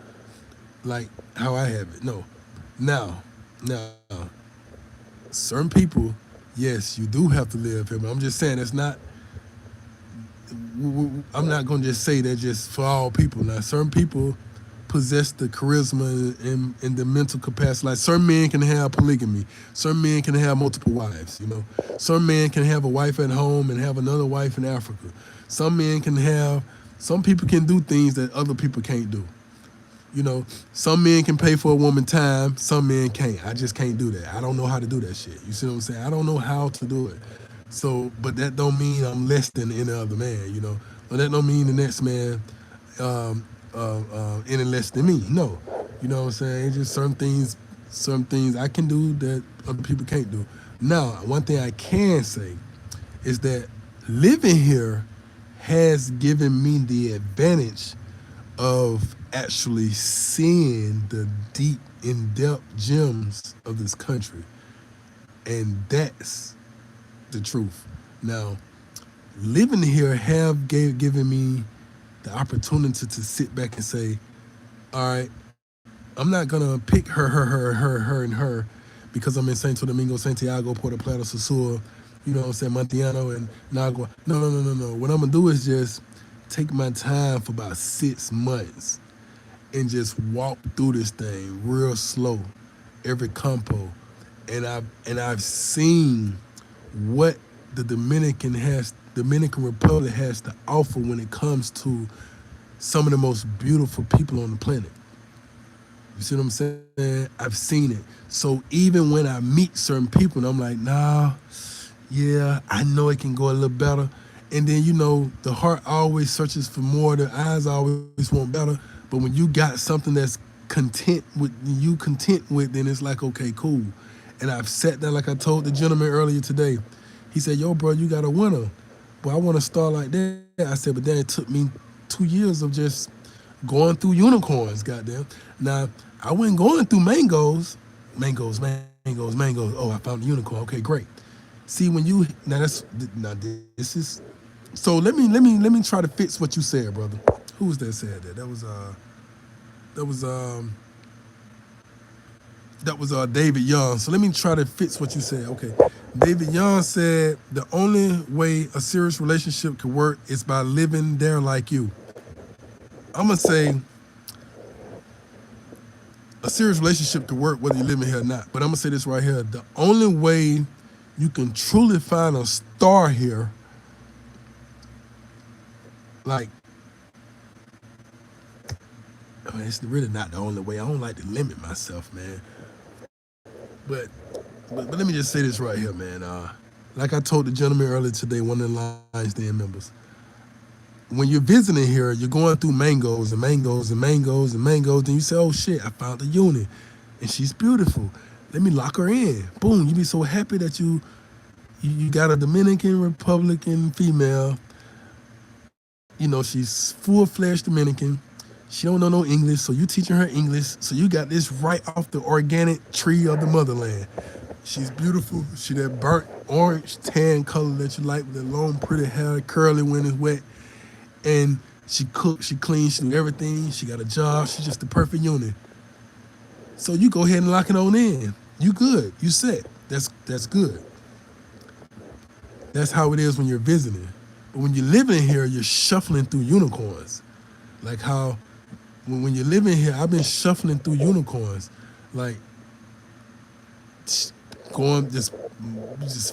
like how I have it. No. Now, certain people, yes, you do have to live here. But I'm just saying it's not. I'm not gonna just say that just for all people. Now, certain people possess the charisma and the mental capacity. Like certain men can have polygamy. Certain men can have multiple wives. Some men can have a wife at home and have another wife in Africa. Some men can have. Some people can do things that other people can't do. Some men can pay for a woman time, some men can't. I just can't do that. I don't know how to do that shit. You see what I'm saying? I don't know how to do it. So, but that don't mean I'm less than any other man. But that don't mean the next man any less than me. No. You know what I'm saying? It's just certain things I can do that other people can't do. Now, one thing I can say is that living here has given me the advantage of actually seeing the deep, in-depth gems of this country. And that's the truth. Now, living here have given me the opportunity to sit back and say, all right, I'm not gonna pick her, and her, because I'm in Santo Domingo, Santiago, Puerto Plata, Sosua, what I'm saying, Montiano, and Nagua. No. What I'm gonna do is just take my time for about 6 months and just walk through this thing real slow, every compo, and I've seen what the Dominican Republic has to offer when it comes to some of the most beautiful people on the planet. You see what I'm saying? I've seen it. So even when I meet certain people and I'm like, nah, yeah, I know it can go a little better. And then, the heart always searches for more, the eyes always want better. But when you got something that's content with, then it's like, okay, cool. And I've sat down like I told the gentleman earlier today. He said, "Yo, bro, you got a winner." But I want to start like that. I said, "But then it took me 2 years of just going through unicorns, goddamn." Now I wasn't going through mangoes. Oh, I found the unicorn. Okay, great. See, when you this is so. Let me try to fix what you said, brother. Who was that said that? That was David Young. So let me try to fix what you said. Okay, David Young said the only way a serious relationship could work is by living there like you. I'm gonna say a serious relationship could work whether you live in here or not. But I'm gonna say this right here: the only way you can truly find a star here, like, I mean, it's really not the only way. I don't like to limit myself, man. But but let me just say this right here, man. Like I told the gentleman earlier today, one of the Lions Den members, when you're visiting here, you're going through mangoes and mangoes and mangoes and mangoes, and you say, "Oh shit, I found a unit, and she's beautiful. Let me lock her in." Boom, you be so happy that you got a Dominican Republican female. She's full-fledged Dominican. She don't know no English, so you teaching her English. So you got this right off the organic tree of the motherland. She's beautiful. She that burnt orange tan color that you like with that long pretty hair, curly when it's wet. And she cooks, she cleans, she do everything. She got a job. She's just the perfect unit. So you go ahead and lock it on in. You good. You set. That's good. That's how it is when you're visiting. But when you're living here, you're shuffling through unicorns. Like how when you're living here, I've been shuffling through unicorns. Like going just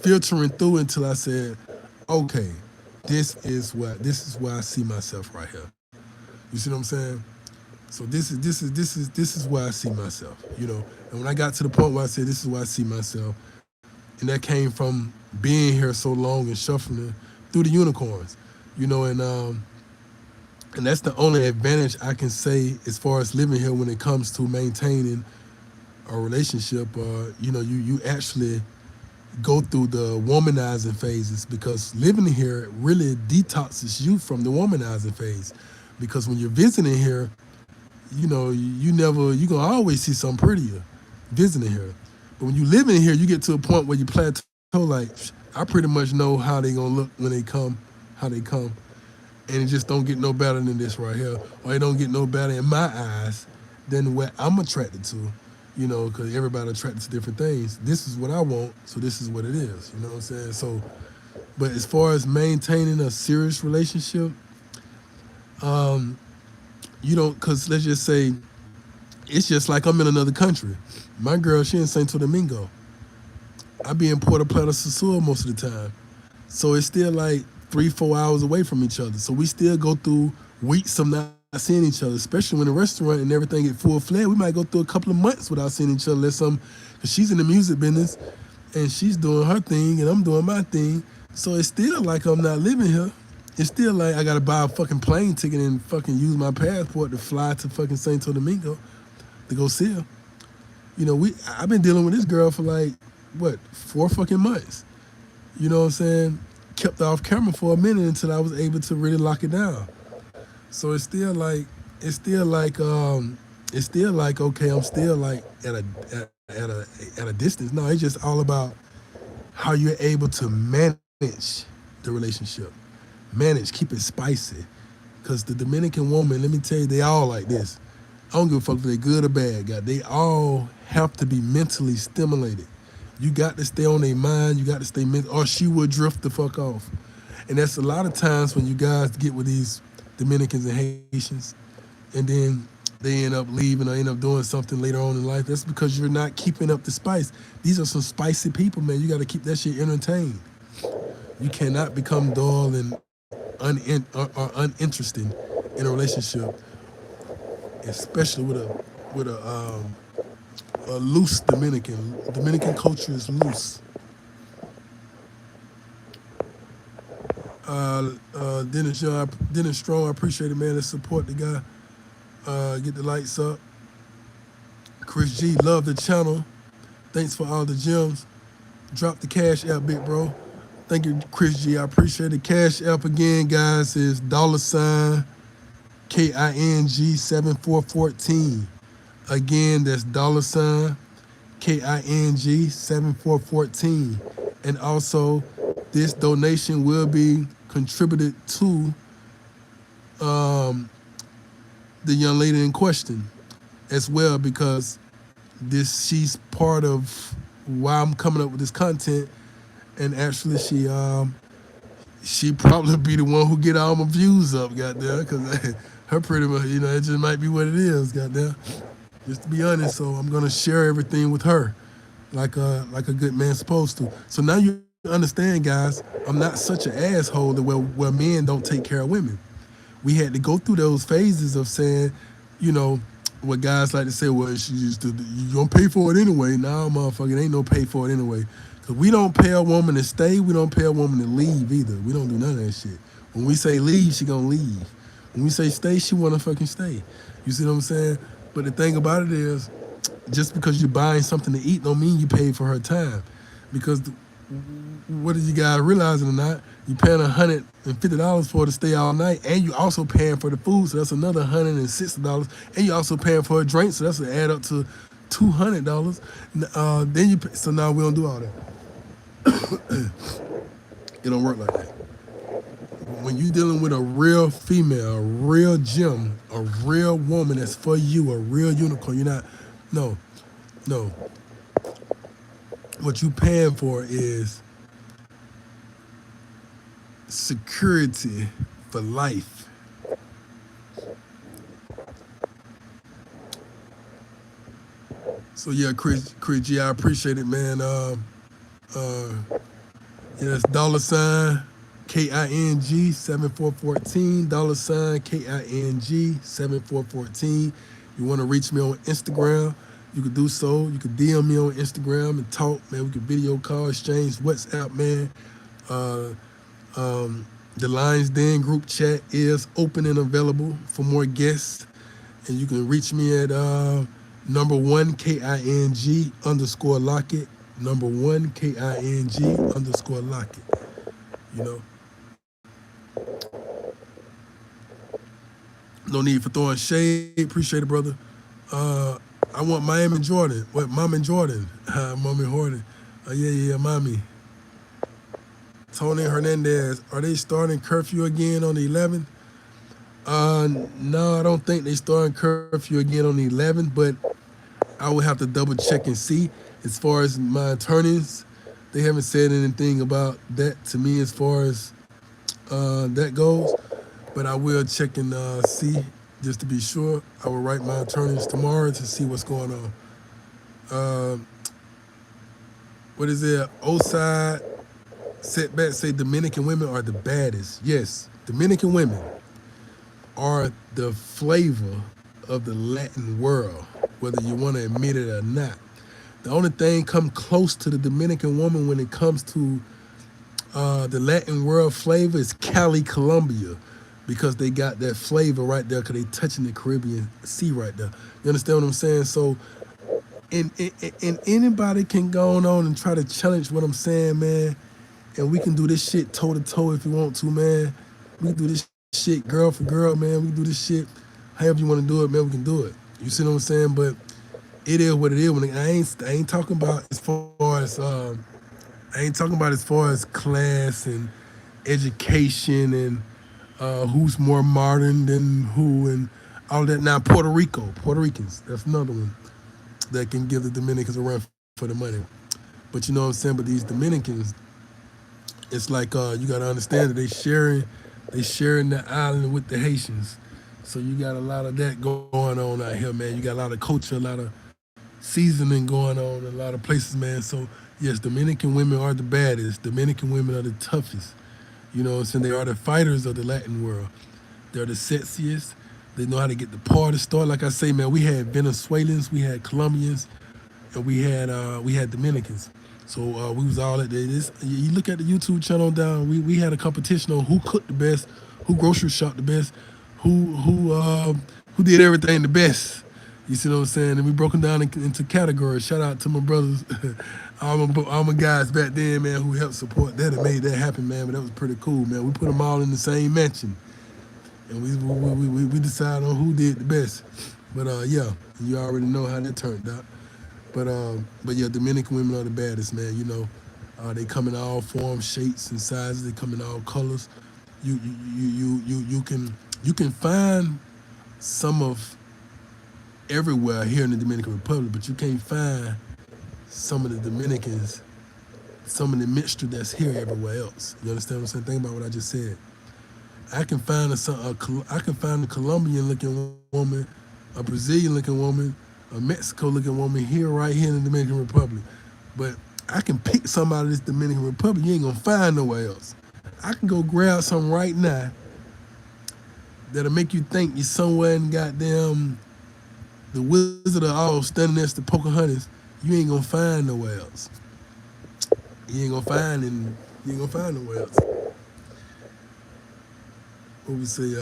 filtering through until I said, okay, this is where I see myself right here. You see what I'm saying? So this is where I see myself, And when I got to the point where I said this is where I see myself, and that came from being here so long and shuffling through the unicorns, and that's the only advantage I can say as far as living here when it comes to maintaining a relationship. You actually go through the womanizing phases, because living here really detoxes you from the womanizing phase. Because when you're visiting here, you gonna always see something prettier visiting here. But when you live in here, you get to a point where you plateau. Like, I pretty much know how they gonna look when they come, how they come, and it just don't get no better than this right here, or it don't get no better in my eyes than what I'm attracted to. Because everybody attracted to different things. This is what I want, so this is what it is. You know what I'm saying? So, but as far as maintaining a serious relationship, because let's just say, it's just like I'm in another country. My girl, she in Santo Domingo. I be in Puerto Plata, Sosúa most of the time. So it's still like 3-4 hours away from each other. So we still go through weeks of not seeing each other, especially when the restaurant and everything get full fledged. We might go through a couple of months without seeing each other. Because she's in the music business and she's doing her thing and I'm doing my thing. So it's still like I'm not living here. It's still like I gotta buy a fucking plane ticket and fucking use my passport to fly to fucking Santo Domingo to go see her. I've been dealing with this girl for like, 4 fucking months. You know what I'm saying? Kept her off camera for a minute until I was able to really lock it down. So it's still like okay, I'm still like at a distance. No, it's just all about how you're able to manage the relationship. Keep it spicy. Because the Dominican woman, let me tell you, they all like this. I don't give a fuck if they're good or bad, God. They all have to be mentally stimulated. You got to stay on their mind. You got to stay mental, or she will drift the fuck off. And that's a lot of times when you guys get with these Dominicans and Haitians, and then they end up leaving or end up doing something later on in life. That's because you're not keeping up the spice. These are some spicy people, man. You got to keep that shit entertained. You cannot become dull and uninteresting in a relationship, especially with a loose Dominican. Dominican culture is loose. Dennis Strong, I appreciate it, man. Let's support the guy. Get the lights up. Chris G, love the channel. Thanks for all the gems. Drop the cash app, big bro. Thank you, Chris G. I appreciate it. Cash app again, guys, is $KING 7414. Again, that's $KING 7414. And also, this donation will be contributed to the young lady in question as well, because she's part of why I'm coming up with this content. And actually, she probably be the one who get all my views up, goddamn, because her pretty much, it just might be what it is, goddamn. Just to be honest, so I'm gonna share everything with her, like a good man supposed to. So now you understand, guys, I'm not such an asshole that where men don't take care of women. We had to go through those phases of saying, you know, what guys like to say, well, you don't pay for it anyway. Nah, motherfucker, ain't no pay for it anyway. Because we don't pay a woman to stay. We don't pay a woman to leave either. We don't do none of that shit. When we say leave, she gonna leave. When we say stay, she wanna fucking stay. You see what I'm saying? But the thing about it is, just because you're buying something to eat don't mean you paid for her time. Because whether you guys realize it or not, you paying $150 for her to stay all night, and you also paying for the food, so that's another $160, and you also paying for a drink, so that's to add up to $200. So now we don't do all that. It don't work like that. When you're dealing with a real female, a real gem, a real woman that's for you, a real unicorn, you're not, no. What you paying for is security for life. So yeah, Chris G, I appreciate it, man. It's $KING 7414, $KING 7414. You want to reach me on Instagram, you can do so. You can DM me on Instagram and talk, man. We can video call, exchange WhatsApp, man. The Lions Den group chat is open and available for more guests. And you can reach me at #1 KING _ Lockett. #1 KING _ Lockett. You know. No need for throwing shade. Appreciate it, brother. I want Miami Jordan. What, Mommy Jordan? Mommy Jordan. Yeah, Mommy. Tony Hernandez. Are they starting curfew again on the 11th? No, I don't think they starting curfew again on the 11th, but I would have to double check and see. As far as my attorneys, they haven't said anything about that to me as far as that goes, but I will check and see just to be sure. I will write my attorneys tomorrow to see what's going on. What is it? Oside Setback say Dominican women are the baddest. Yes, Dominican women are the flavor of the Latin world, whether you want to admit it or not. The only thing come close to the Dominican woman when it comes to the Latin world flavor is Cali, Colombia, because they got that flavor right there because they touching the Caribbean Sea right there. You understand what I'm saying? So, and anybody can go on and try to challenge what I'm saying, man, and we can do this shit toe to toe if you want to, man. We can do this shit girl for girl, man. We can do this shit however you want to do it, man. We can do it. You see what I'm saying? But it is what it is. When I ain't talking about as far as class and education and who's more modern than who and all that. Now Puerto Ricans, that's another one that can give the Dominicans a run for the money. But you know what I'm saying? But these Dominicans, it's like you gotta understand that they sharing the island with the Haitians. So you got a lot of that going on out here, man. You got a lot of culture, a lot of seasoning going on in a lot of places, man. So yes, Dominican women are the baddest. Dominican women are the toughest. You know what I'm saying? They are the fighters of the Latin world. They're the sexiest. They know how to get the party started. Like I say, man, we had Venezuelans, we had Colombians, and we had Dominicans. So we was all at this. You look at the YouTube channel down. We had a competition on who cooked the best, who grocery shopped the best, who did everything the best. You see what I'm saying? And we broke them down into categories. Shout out to my brothers, all my guys back then, man, who helped support that and made that happen, man. But that was pretty cool, man. We put them all in the same mansion, and we decided on who did the best. But yeah, you already know how that turned out. But yeah, Dominican women are the baddest, man. You know, they come in all forms, shapes, and sizes. They come in all colors. You can find some of everywhere here in the Dominican Republic, but you can't find some of the Dominicans, some of the mixture that's here everywhere else. You understand what I'm saying? Think about what I just said. I can find a Colombian looking woman, a Brazilian looking woman, a Mexico looking woman right here in the Dominican Republic. But I can pick some out of this Dominican Republic you ain't gonna find nowhere else. I can go grab some right now that'll make you think you're somewhere in goddamn the Wizard of Oz standing next to Pocahontas. You ain't gonna find nowhere else. You ain't gonna find nowhere else. What we say,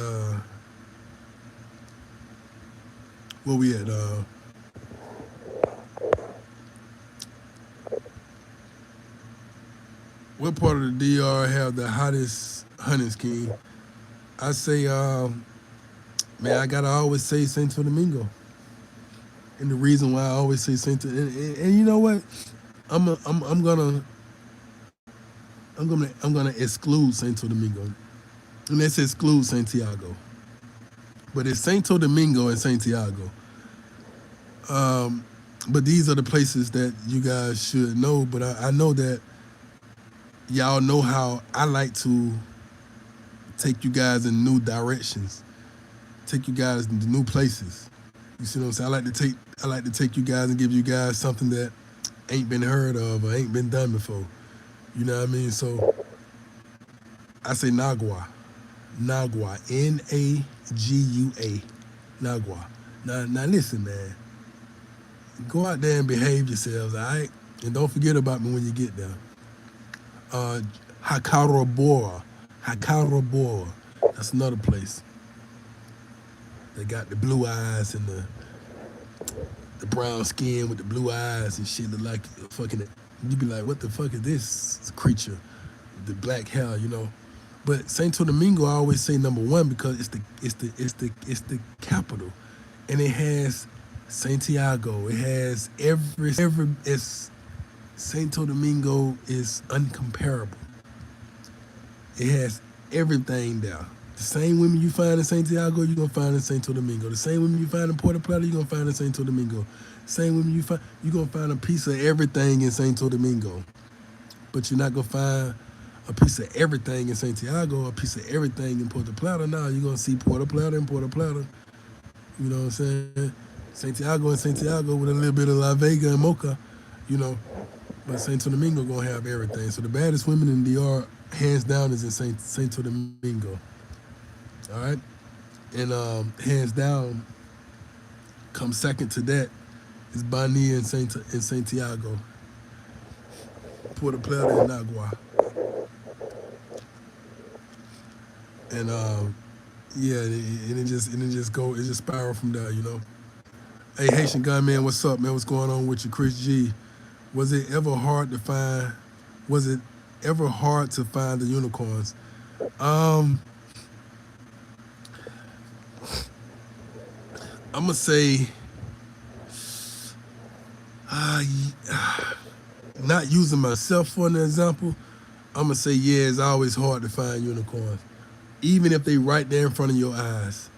where we at? What part of the DR have the hottest hunting scheme? I say, man, I gotta always say Santo Domingo. And the reason why I always say Santo, and you know what? I'm gonna exclude Santo Domingo, and let's exclude Santiago. But it's Santo Domingo and Santiago. But these are the places that you guys should know. But I know that y'all know how I like to take you guys in new directions, take you guys into new places. You see what I'm saying? I like to take you guys and give you guys something that ain't been heard of or ain't been done before. You know what I mean? So I say Nagua. Nagua. Nagua. Nagua. Now listen, man. Go out there and behave yourselves, all right? And don't forget about me when you get there. Hakarabora. Hakarabora. That's another place. They got the blue eyes and the brown skin with the blue eyes and shit look like fucking. You be like, what the fuck is this creature? The black hair, you know. But Santo Domingo, I always say number one because it's the capital, and it has Santiago. It has every. It's Santo Domingo is uncomparable. It has everything there. The same women you find in Santiago, you're gonna find in Santo Domingo. The same women you find in Puerto Plata, you're gonna find in Santo Domingo. Same women you're gonna find a piece of everything in Santo Domingo. But you're not gonna find a piece of everything in Santiago, a piece of everything in Puerto Plata. Now you're gonna see Puerto Plata and Puerto Plata. You know what I'm saying? Santiago and Santiago with a little bit of La Vega and Mocha, you know. But Santo Domingo gonna have everything. So the baddest women in DR, hands down, is in Santo Domingo. All right, and hands down, come second to that is Bani and Santiago, Puerto Plata and Nagua, and yeah, and it just spiral from there, you know. Hey, Haitian Gunman, what's up, man? What's going on with you, Chris G? Was it ever hard to find the unicorns? I'm gonna say, not using myself for an example, I'm gonna say yeah, it's always hard to find unicorns, even if they right there in front of your eyes.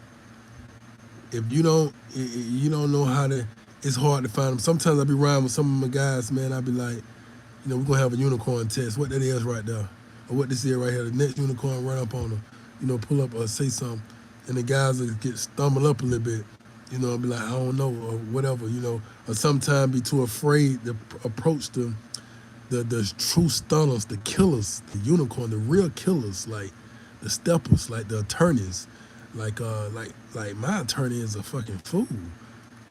If you don't know how to, it's hard to find them. Sometimes I be riding with some of my guys, man. I be like, we're gonna have a unicorn test. What that is right there, or what this is right here. The next unicorn run up on them, pull up or say something, and the guys will get stumble up a little bit. I'll be like, I don't know, or whatever, or sometimes be too afraid to approach the true stunners, the killers, the unicorn, the real killers, like the steppers, like the attorneys, like my attorney is a fucking fool.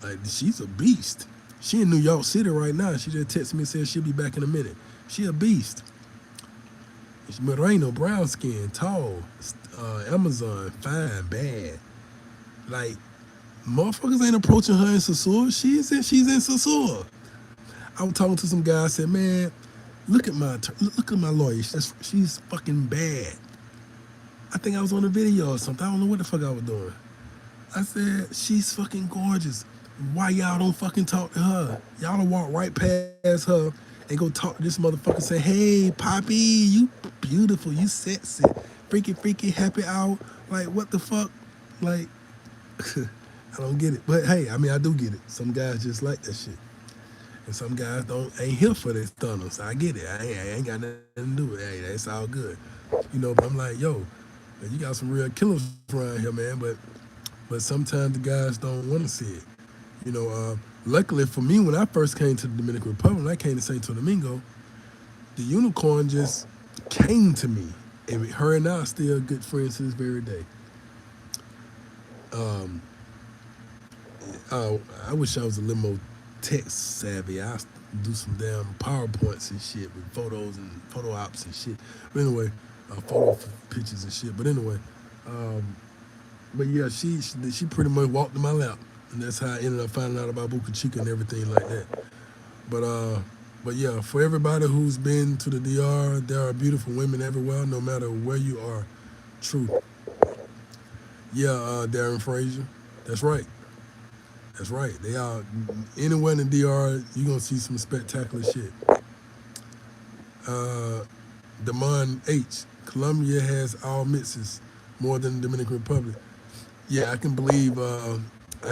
Like, she's a beast. She in New York City right now. She just texted me and said she'll be back in a minute. She a beast. She's Moreno, brown skin, tall, Amazon, fine, bad. Like, Motherfuckers ain't approaching her in Sasur. She's in Sasur. I was talking to some guy. I said, man, look at my lawyer. She's fucking bad. I think I was on a video or something. I don't know what the fuck I was doing. I said, she's fucking gorgeous. Why y'all don't fucking talk to her? Y'all don't walk right past her and go talk to this motherfucker. Say, hey, Poppy, you beautiful, you sexy, freaky, happy hour. Like, what the fuck? Like, I don't get it. But hey, I mean, I do get it. Some guys just like that shit. And some guys ain't here for this tunnel. So I get it. I ain't got nothing to do with it. Hey, that's all good. But I'm like, yo, man, you got some real killers around here, man. But sometimes the guys don't want to see it. Luckily for me, when I first came to the Dominican Republic, when I came to Santo Domingo, the unicorn just came to me. And her and I are still good friends to this very day. Um, I wish I was a little more tech savvy. I do some damn PowerPoints and shit with photos and photo ops and shit. But anyway, photo pictures and shit. But anyway, um, but yeah, she pretty much walked in my lap, and that's how I ended up finding out about Buca Chica and everything like that. But but yeah, for everybody who's been to the DR, there are beautiful women everywhere, no matter where you are. True. Yeah, Darren Frazier. That's right. That's right. They are anywhere in the DR. You're gonna see some spectacular shit. Uh, Damon H. Colombia has all mixes more than the Dominican Republic. Yeah, I can believe. I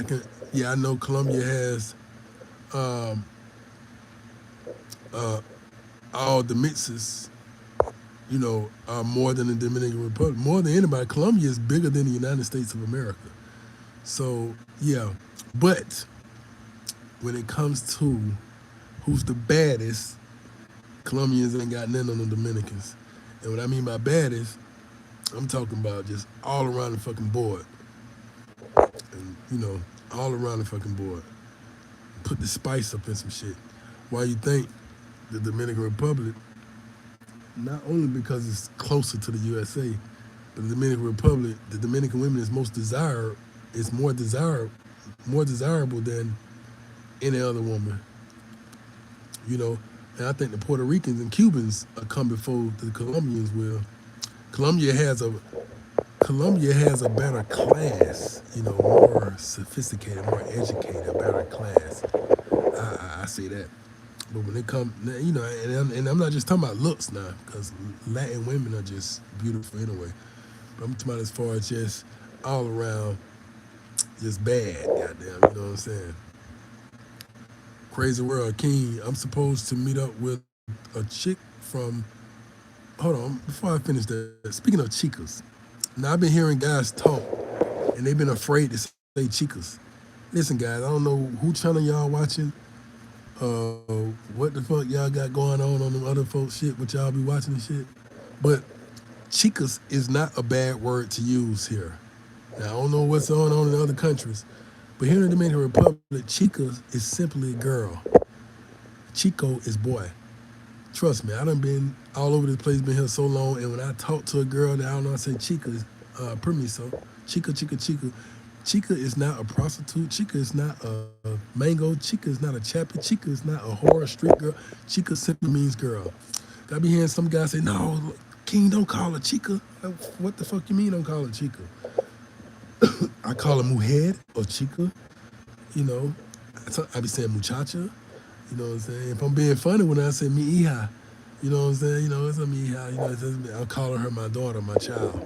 can. Yeah, I know Colombia has um, uh, all the mixes. More than the Dominican Republic, more than anybody. Colombia is bigger than the United States of America. So yeah, but when it comes to who's the baddest, Colombians ain't got none on the Dominicans. And what I mean by baddest, I'm talking about just all around the fucking board. And, all around the fucking board. Put the spice up in some shit. Why you think the Dominican Republic, not only because it's closer to the USA, but the Dominican Republic, the Dominican women is more desirable than any other woman. You know, and I think the Puerto Ricans and Cubans come before the Colombians will. Colombia has a Colombia has a better class, more sophisticated, more educated, a better class. I say that. But when it comes, and I'm not just talking about looks now, because Latin women are just beautiful anyway. But I'm talking about as far as just all around, just bad, goddamn, you know what I'm saying? Crazy World King, I'm supposed to meet up with a chick from, hold on, before I finish that, speaking of chicas, now I've been hearing guys talk, and they've been afraid to say chicas. Listen, guys, I don't know who channel y'all watching, what the fuck y'all got going on them other folks shit, what y'all be watching and shit. But chicas is not a bad word to use here. Now I don't know what's going on in other countries, but here in the Dominican Republic, chicas is simply girl. Chico is boy. Trust me, I done been all over the place, been here so long, and when I talk to a girl that I don't know, I say chica, permiso, chica. Chica is not a prostitute. Chica is not a mango. Chica is not a chappy. Chica is not a whore, street girl. Chica simply means girl. I be hearing some guys say, no, King, don't call her chica. What the fuck you mean don't call her chica? I call her mujer or chica, you know. I be saying muchacha, you know what I'm saying? If I'm being funny when I say mi hija, you know what I'm saying? It's a mi hija, I'll call her my daughter, my child.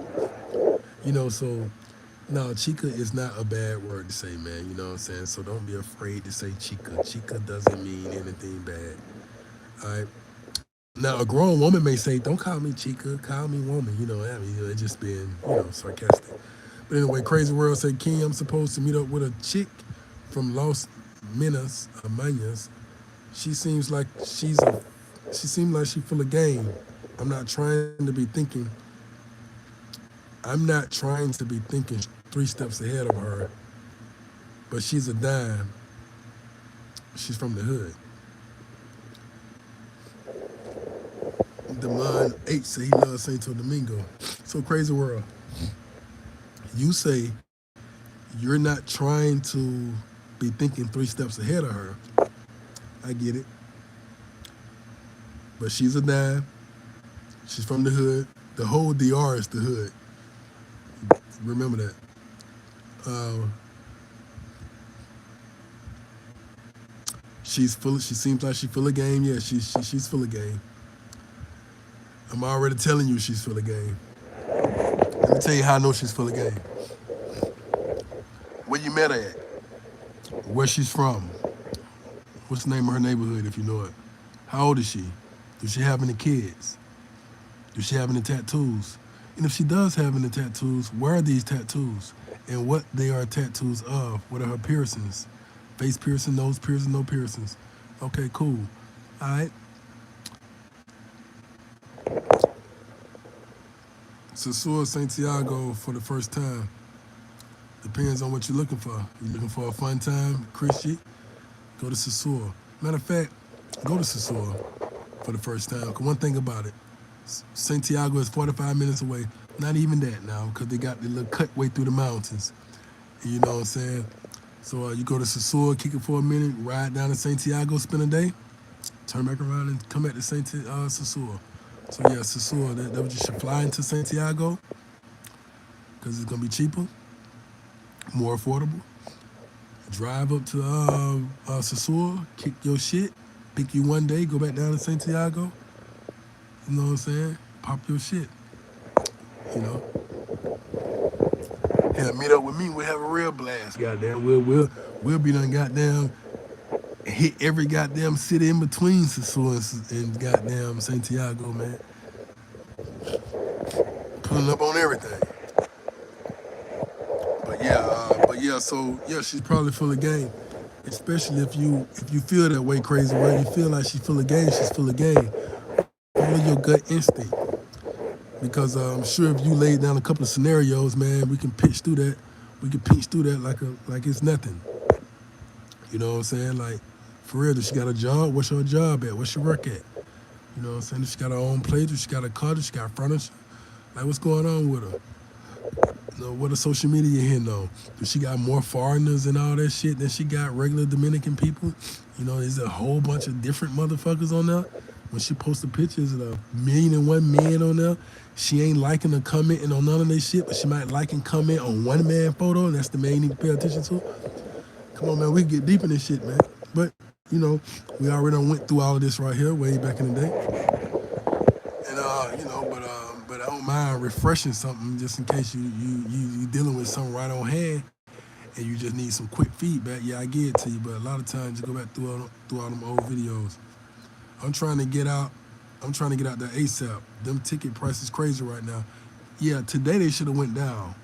So no, chica is not a bad word to say, man, you know what I'm saying? So don't be afraid to say chica. Chica doesn't mean anything bad. All right. Now, a grown woman may say, don't call me chica, call me woman. It just being, sarcastic. But anyway, Crazy World said, King, I'm supposed to meet up with a chick from Los Minas, Manas. She seems like she seems like she's full of game. I'm not trying to be thinking, I'm not trying to be thinking 3 steps ahead of her, but she's a dime. She's from the hood. Demond H said he loves Santo Domingo. So Crazy World, you say You're not trying to be thinking 3 steps ahead of her. I get it. But she's a dime. She's from the hood. The whole DR is the hood. Remember that. Uh, she's full. She seems like she's full of game. Yeah, she's full of game. I'm already telling you she's full of game. Let me tell you how I know she's full of game. Where you met her at? Where she's from? What's the name of her neighborhood if you know it? How old is she? Does she have any kids? Does she have any tattoos? And if she does have any tattoos, where are these tattoos? And what they are tattoos of? What are her piercings? Face piercing, nose piercing, no piercings. Okay, cool. All right. Sasua Santiago for the first time. Depends on what you're looking for. You're looking for a fun time, Christy? Go to Sasua. Matter of fact, go to Sasua for the first time. Cause one thing about it, Santiago is 45 minutes away. Not even that now, because they got the little cut way through the mountains. You know what I'm saying? So you go to Sasua, kick it for a minute, ride down to Santiago, spend a day, turn back around and come back to Sasua. So yeah, Sasua, that was just fly into Santiago, because it's going to be cheaper, more affordable. Drive up to Sasua, kick your shit, pick you one day, go back down to Santiago. You know what I'm saying? Pop your shit. You know? Yeah, meet up with me. We'll have a real blast. Goddamn, we'll be done goddamn hit every goddamn city in between Sasua and goddamn Santiago, man. Pulling up on everything. So yeah, she's probably full of game. Especially if you feel that way, crazy word. You feel like she's full of game. She's full of game. Follow your gut instinct. Because I'm sure if you laid down a couple of scenarios, man, we can pitch through that. We can pitch through that like it's nothing. You know what I'm saying? Like, for real, does she got a job? What's her job at? What's she work at? You know what I'm saying? Does she got her own place? Does she got a car? Does she got furniture? Like, what's going on with her? You know, what are social media hitting on? Does she got more foreigners and all that shit than she got regular Dominican people? You know, there's a whole bunch of different motherfuckers on there. When she posted pictures of 1,000,001 men on there, she ain't liking or commenting on none of this shit, but she might like and comment on one man photo, and that's the man you need to pay attention to. Come on, man, we can get deep in this shit, man. But, you know, we already done went through all of this right here way back in the day. And, but I don't mind refreshing something just in case you dealing with something right on hand and you just need some quick feedback. Yeah, I get it to you, but a lot of times you go back through all them old videos. I'm trying to get out there ASAP. Them ticket prices crazy right now. Yeah, today they should have went down.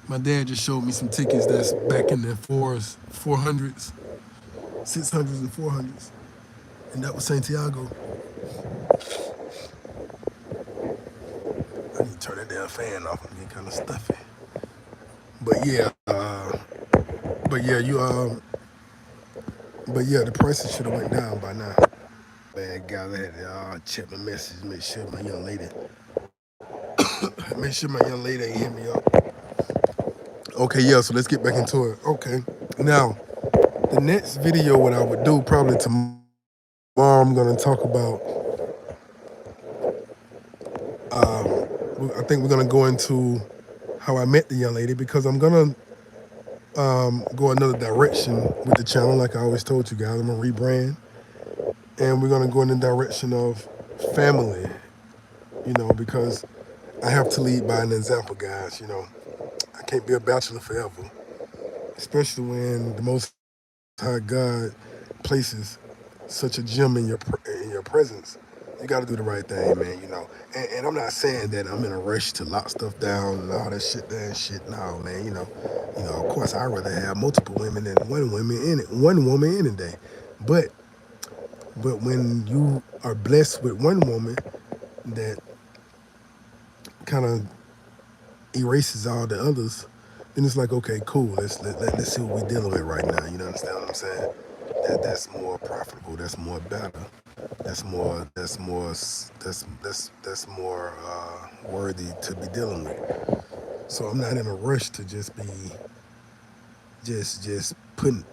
My dad just showed me some tickets that's back in the 400s, 600s and 400s. And that was Santiago. I need to turn that damn fan off. I'm getting kind of stuffy. But yeah, the prices should have went down by now. Man, guys, I had to check my message, make sure my young lady ain't hit me up. Okay, yeah, so let's get back into it. Okay, now, the next video, what I would do probably tomorrow, I'm going to talk about, I think we're going to go into how I met the young lady, because I'm going to go another direction with the channel, like I always told you guys. I'm going to rebrand, and we're going to go in the direction of family, you know, because I have to lead by an example, guys. You know, I can't be a bachelor forever, especially when the Most High God places such a gem in your presence. You got to do the right thing, man. You know, and I'm not saying that I'm in a rush to lock stuff down and all that shit there and shit. No, man. You know, of course, I'd rather have multiple women than one woman any day. But when you are blessed with one woman that kind of erases all the others, then it's like, okay, cool. Let's see what we're dealing with right now. You know, understand what I'm saying? That's more profitable. That's more better. That's more worthy to be dealing with. So I'm not in a rush to just be just putting.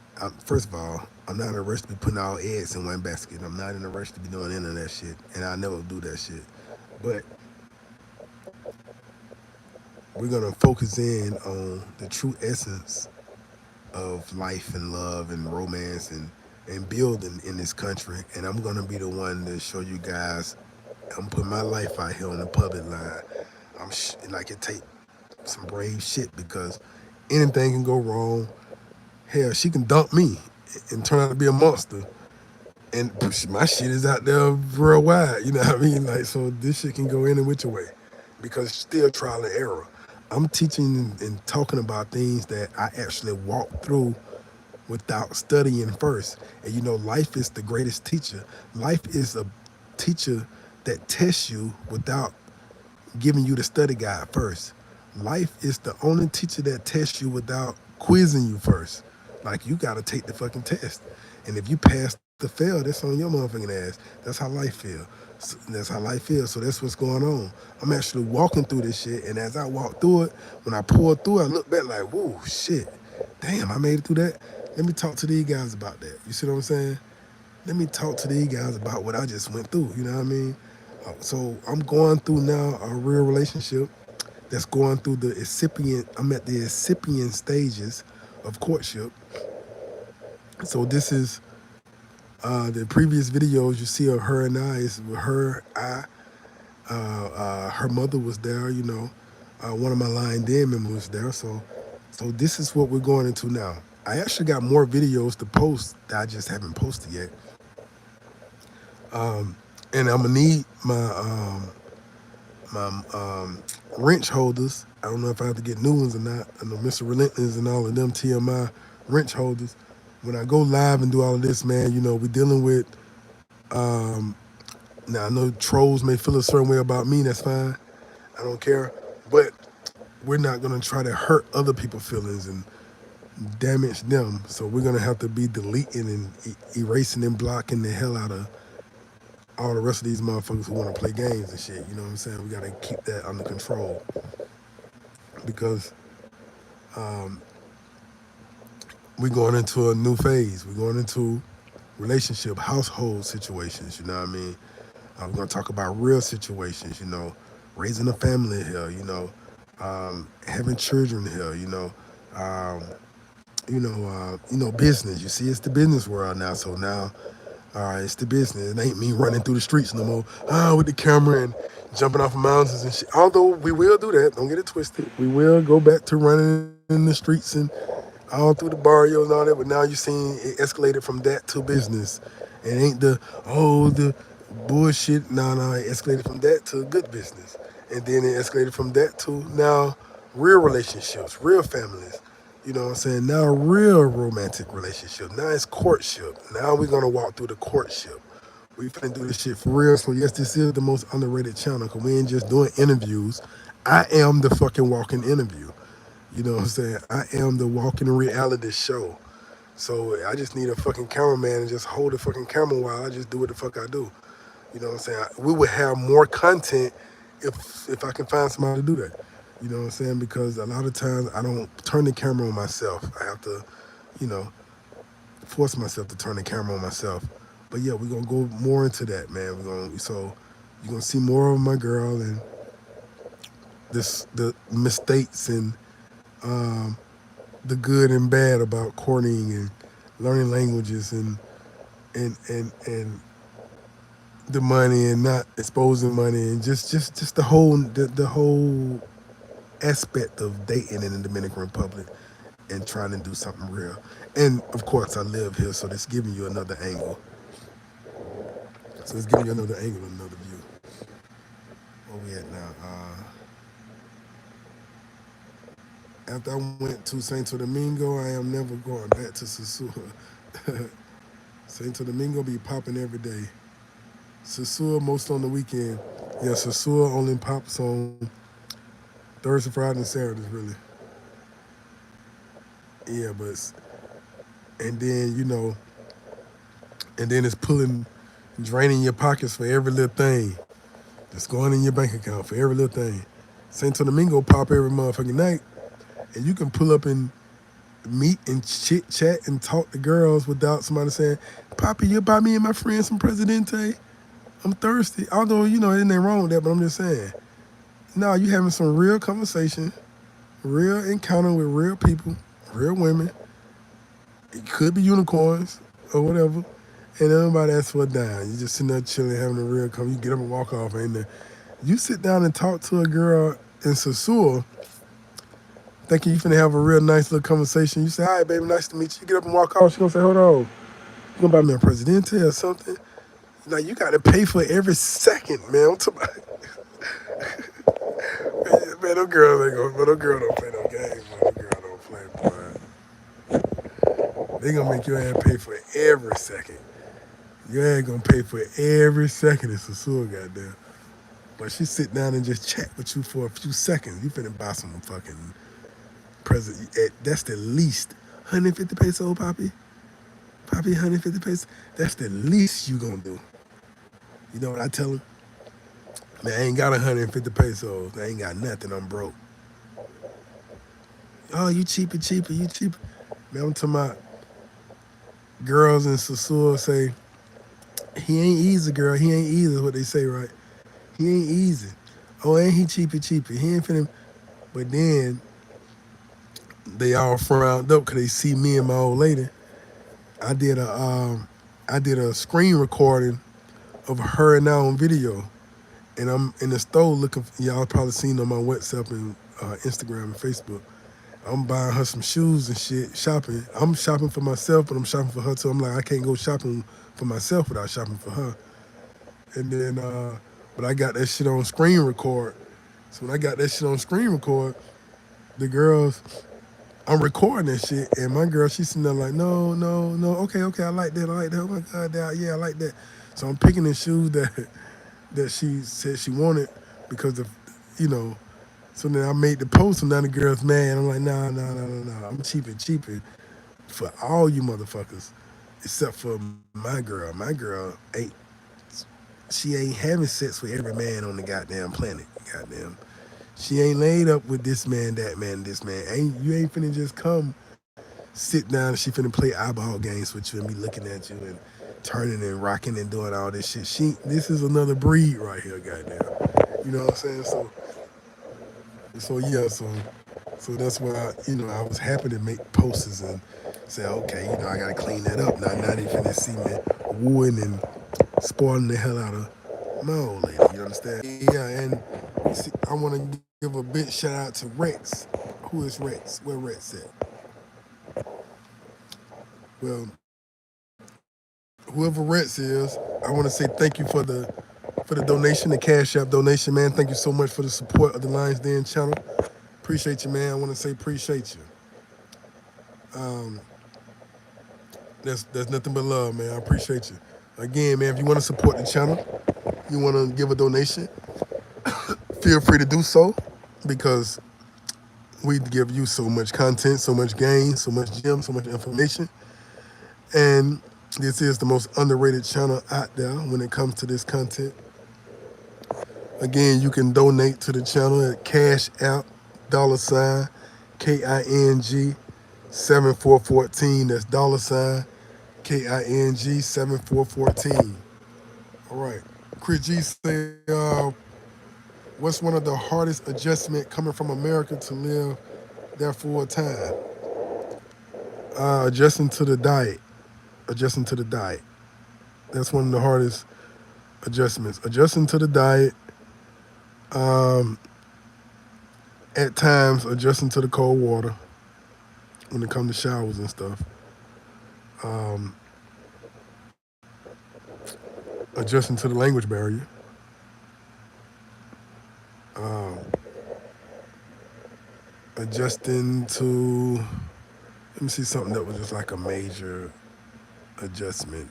First of all, I'm not in a rush to be putting all eggs in one basket. I'm not in a rush to be doing any of that shit, and I never do that shit. But we're gonna focus in on the true essence of life and love and romance and building in this country. And I'm gonna be the one to show you guys. I'm putting my life out here on the public line. Like it take some brave shit because anything can go wrong. Hell, she can dump me and turn out to be a monster. And my shit is out there worldwide. You know what I mean? Like, so this shit can go any which way because it's still trial and error. I'm teaching and talking about things that I actually walked through without studying first. And you know, life is the greatest teacher. Life is a teacher that tests you without giving you the study guide first. Life is the only teacher that tests you without quizzing you first. Like you gotta take the fucking test. And if you pass the fail, that's on your motherfucking ass. That's how life feels. That's how life feels. So that's what's going on. I'm actually walking through this shit, and as I walk through it, when I pull through, I look back like, whoa, shit, damn, I made it through that. Let me talk to these guys about that. You see what I'm saying? Let me talk to these guys about what I just went through. You know what I mean? So I'm going through now a real relationship that's going through the incipient. I'm at the incipient stages of courtship. So this is the previous videos you see of her and I is with her, her mother was there, you know, one of my Lion Den members was there. So this is what we're going into now. I actually got more videos to post that I just haven't posted yet. And I'm gonna need my wrench holders. I don't know if I have to get new ones or not. I know Mr. Relentless and all of them TMI wrench holders. When I go live and do all of this, man, you know, we're dealing with. Now I know trolls may feel a certain way about me. That's fine. I don't care. But we're not gonna try to hurt other people's feelings and damage them. So we're gonna have to be deleting and erasing and blocking the hell out of all the rest of these motherfuckers who want to play games and shit. You know what I'm saying? We got to keep that under control because we're going into a new phase. We're going into relationship, household situations. You know what I mean? We're going to talk about real situations. You know, raising a family here. Having children here. Business. You see, it's the business world now. So now. All right, it's the business. It ain't me running through the streets no more. With the camera and jumping off of mountains and shit. Although we will do that. Don't get it twisted. We will go back to running in the streets and all through the barrios and all that. But now you're seeing it escalated from that to business. It ain't the bullshit. No, it escalated from that to good business. And then it escalated from that to now real relationships, real families. You know what I'm saying? Now a real romantic relationship. Now it's courtship. Now we're gonna walk through the courtship. We finna do this shit for real. So yes, this is the most underrated channel because we ain't just doing interviews. I am the fucking walking interview. You know what I'm saying? I am the walking reality show. So I just need a fucking cameraman and just hold the fucking camera while I just do what the fuck I do. You know what I'm saying? We would have more content if I can find somebody to do that. You know what I'm saying? Because a lot of times I don't turn the camera on myself. I have to, you know, force myself to turn the camera on myself. But yeah, we're gonna go more into that, man. So you're gonna see more of my girl and the mistakes and the good and bad about courting and learning languages and the money and not exposing money and just the whole aspect of dating in the Dominican Republic and trying to do something real. And of course, I live here, so that's giving you another angle. So it's giving you another angle, another view. Where we at now? After I went to Santo Domingo, I am never going back to Sosua. Santo Domingo be popping every day. Sosua most on the weekend. Yeah, Sosua only pops on Thursday, Friday, and Saturdays, really. Yeah, but and then and then it's draining your pockets for every little thing. Just going in your bank account for every little thing. Santo Domingo pop every motherfucking night, and you can pull up in meet and chit chat and talk to girls without somebody saying, "Poppy, you buy me and my friends some Presidente? I'm thirsty." Although there ain't wrong with that, but I'm just saying, no, you having some real conversation, real encounter with real people, real women. It could be unicorns or whatever. And everybody asks for a dime. You just sitting there chilling, having a real come. You get up and walk off, ain't there? You sit down and talk to a girl in Sasua, thinking you finna have a real nice little conversation. You say, "Hi, baby, nice to meet you." You get up and walk off. She gonna say, "Hold on, you gonna buy me a Presidente or something?" Like, you gotta pay for every second, man. I'm talking about, man, them girls ain't gonna, but them girls don't play no games, man. Them girls don't play, boy. They gonna make your ass pay for every second. Your ass gonna pay for every second in Sasua, goddamn. But she sit down and just chat with you for a few seconds. You finna buy some fucking present. That's the least 150 pesos, Poppy. Poppy, 150 pesos. That's the least you gonna do. You know what I tell him? Man, I ain't got 150 pesos. I ain't got nothing. I'm broke. Oh, you cheaper, cheaper, you cheaper. Man, I'm talking about girls in Sasua say, "He ain't easy, girl. He ain't easy," is what they say, right? He ain't easy. Oh, ain't he cheaper, cheaper? He ain't finna. But then they all frowned up because they see me and my old lady. I did a um, I did a screen recording of her and I on video, and I'm in the store looking. Y'all probably seen on my WhatsApp and Instagram and Facebook. I'm buying her some shoes and shit, shopping. I'm shopping for myself, but I'm shopping for her too. I'm like, I can't go shopping for myself without shopping for her. And then, but I got that shit on screen record. So when I got that shit on screen record, the girls, I'm recording that shit, and my girl, she's sitting there like, "No, no, no, okay, okay, I like that, I like that. Oh my god, yeah, I like that." So I'm picking the shoes that she said she wanted because of, you know. So then I made the post, and now the girl's mad. I'm like, "Nah, nah, nah, nah, nah. I'm cheaping, cheaping for all you motherfuckers, except for my girl. My girl ain't. She ain't having sex with every man on the goddamn planet. Goddamn. She ain't laid up with this man, that man, this man. You ain't finna just come sit down and she finna play eyeball games with you and be looking at you and turning and rocking and doing all this shit. This is another breed right here, goddamn. You know what I'm saying? So yeah, so that's why I was happy to make posters and say, okay, I gotta clean that up. Now they finna see me wooing and spoiling the hell out of my old lady. You understand? Yeah, and see, I want to give a big shout out to Rex. Who is Rex? Where Rex at? Well, whoever Rex is, I want to say thank you for the donation, the Cash App donation, man. Thank you so much for the support of the Lions Den channel. Appreciate you, man. I want to say appreciate you. Um, that's nothing but love, man. I appreciate you. Again, man, if you want to support the channel, you want to give a donation, feel free to do so because we give you so much content, so much gain, so much gems, so much information. And this is the most underrated channel out there when it comes to this content. Again, you can donate to the channel at Cash App, $KING 7414. That's $KING 7414. All right. Chris G say, what's one of the hardest adjustment coming from America to live there full time? Adjusting to the diet. Adjusting to the diet. That's one of the hardest adjustments. Adjusting to the diet. Um, at times, adjusting to the cold water when it comes to showers and stuff. Um, adjusting to the language barrier. Um, adjusting to, let me see something that was just like a major adjustment.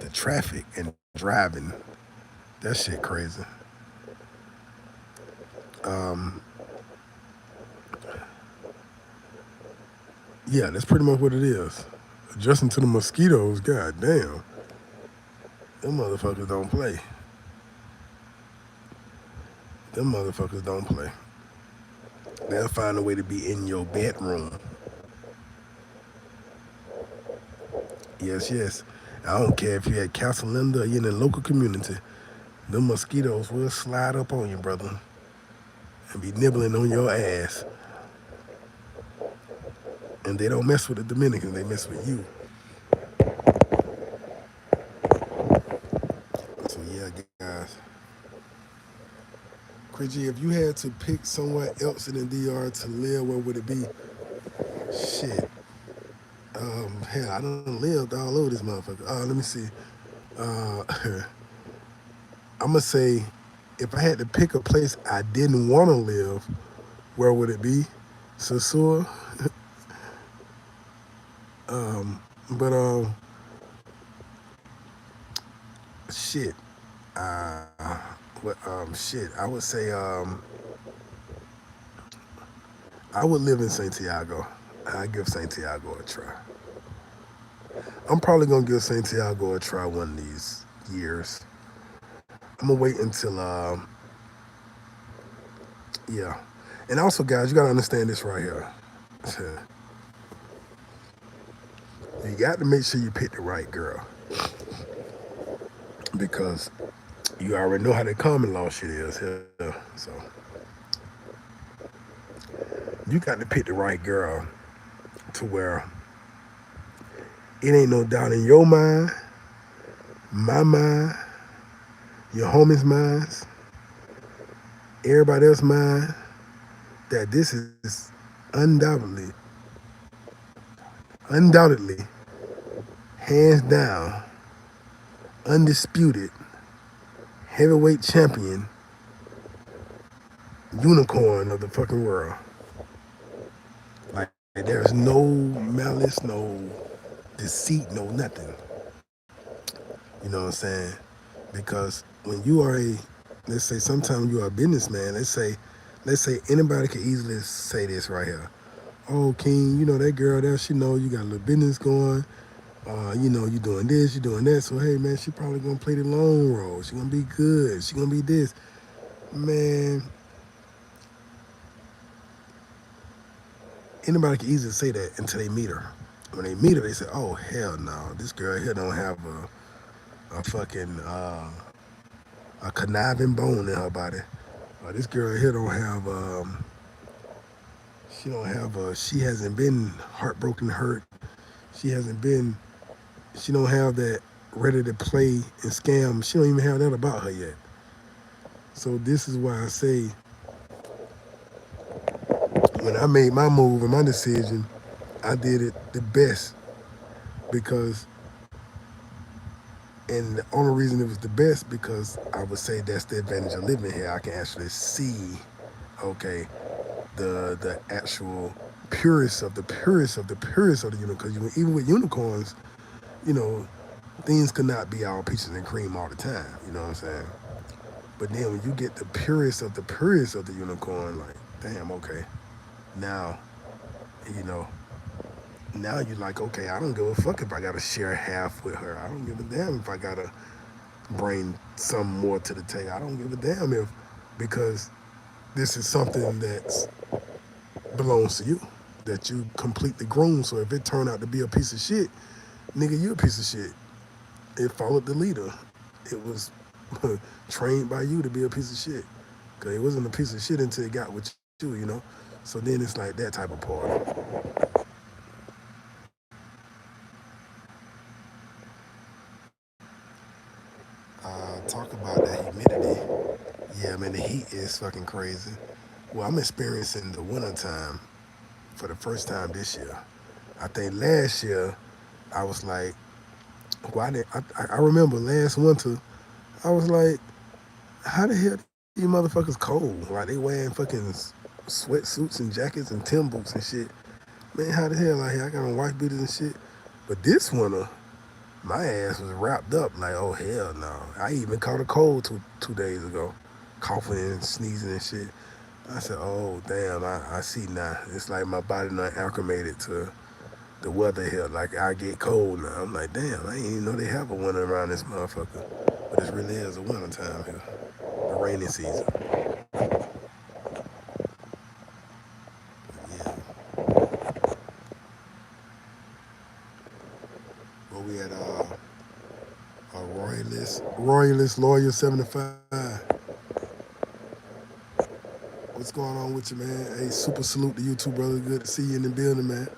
The traffic and driving. That shit crazy. Um, yeah, that's pretty much what it is. Adjusting to the mosquitoes, god damn. Them motherfuckers don't play. Them motherfuckers don't play. They'll find a way to be in your bedroom. Yes, yes. I don't care if you're at Castle Linda or you're in the local community. Them mosquitoes will slide up on you, brother, and be nibbling on your ass. And they don't mess with the Dominicans, they mess with you. So yeah, guys. Crazy, if you had to pick somewhere else in the DR to live, where would it be? Shit. Hell, I done lived all over this motherfucker. Let me see. Uh, I'm gonna say, if I had to pick a place I didn't want to live, where would it be? Sasua. But shit. Shit. I would say I would live in Santiago. I give Santiago a try. I'm probably gonna give Santiago a try one of these years. I'm gonna wait until yeah. And also, guys, you gotta understand this right here. You got to make sure you pick the right girl because you already know how the common law shit is here. So you got to pick the right girl to where it ain't no doubt in your mind, my mind, your homies' minds, everybody else's mind that this is undoubtedly, hands down, undisputed heavyweight champion, unicorn of the fucking world. Like there's no malice, no deceit, no nothing. You know what I'm saying? Because when you are let's say sometimes you are a businessman, let's say anybody could easily say this right here. Oh, King, you know that girl there, she know you got a little business going. You know, you doing this, you doing that. So hey man, she probably gonna play the long role. She gonna be good. She gonna be this. Man, anybody can easily say that until they meet her. When they meet her, they say, "Oh hell no, this girl here don't have a fucking a conniving bone in her body. This girl here don't have she don't have she hasn't been heartbroken, hurt. She hasn't been she don't have that ready to play and scam. She don't even have that about her yet. So this is why I say when I made my move and my decision, I did it the best because and the only reason it was the best because I would say that's the advantage of living here. I can actually see, okay, the actual purest of the purest of the purest of the unicorn. Because even with unicorns, you know, things could not be all peaches and cream all the time. You know what I'm saying? But then when you get the purest of the unicorn, like, damn, okay, now, you know, now you're like, okay, I don't give a fuck if I gotta share half with her. I don't give a damn if I gotta bring some more to the table. I don't give a damn if because this is something that belongs to you, that you completely grown. So if it turned out to be a piece of shit, nigga, you a piece of shit. It followed the leader. It was trained by you to be a piece of shit. Cause it wasn't a piece of shit until it got with you, you know. So then it's like that type of party. Talk about that humidity. Yeah, man, the heat is fucking crazy. Well, I'm experiencing the winter time for the first time this year. I think last year I was like, why did I remember last winter I was like, how the hell these motherfuckers cold? Like they wearing fucking sweatsuits and jackets and Tim boots and shit. Man, how the hell out here? I got on white beaters and shit. But this winter, my ass was wrapped up like, oh hell no. I even caught a cold two days ago, coughing and sneezing and shit. I said, oh damn, I see now. It's like my body not acclimated to the weather here. Like I get cold now. I'm like, damn, I didn't even know they have a winter around this motherfucker. But it really is a winter time here, the rainy season. Royalist Lawyer 75. What's going on with you, man? Hey, super salute to you too, brother. Good to see you in the building, man.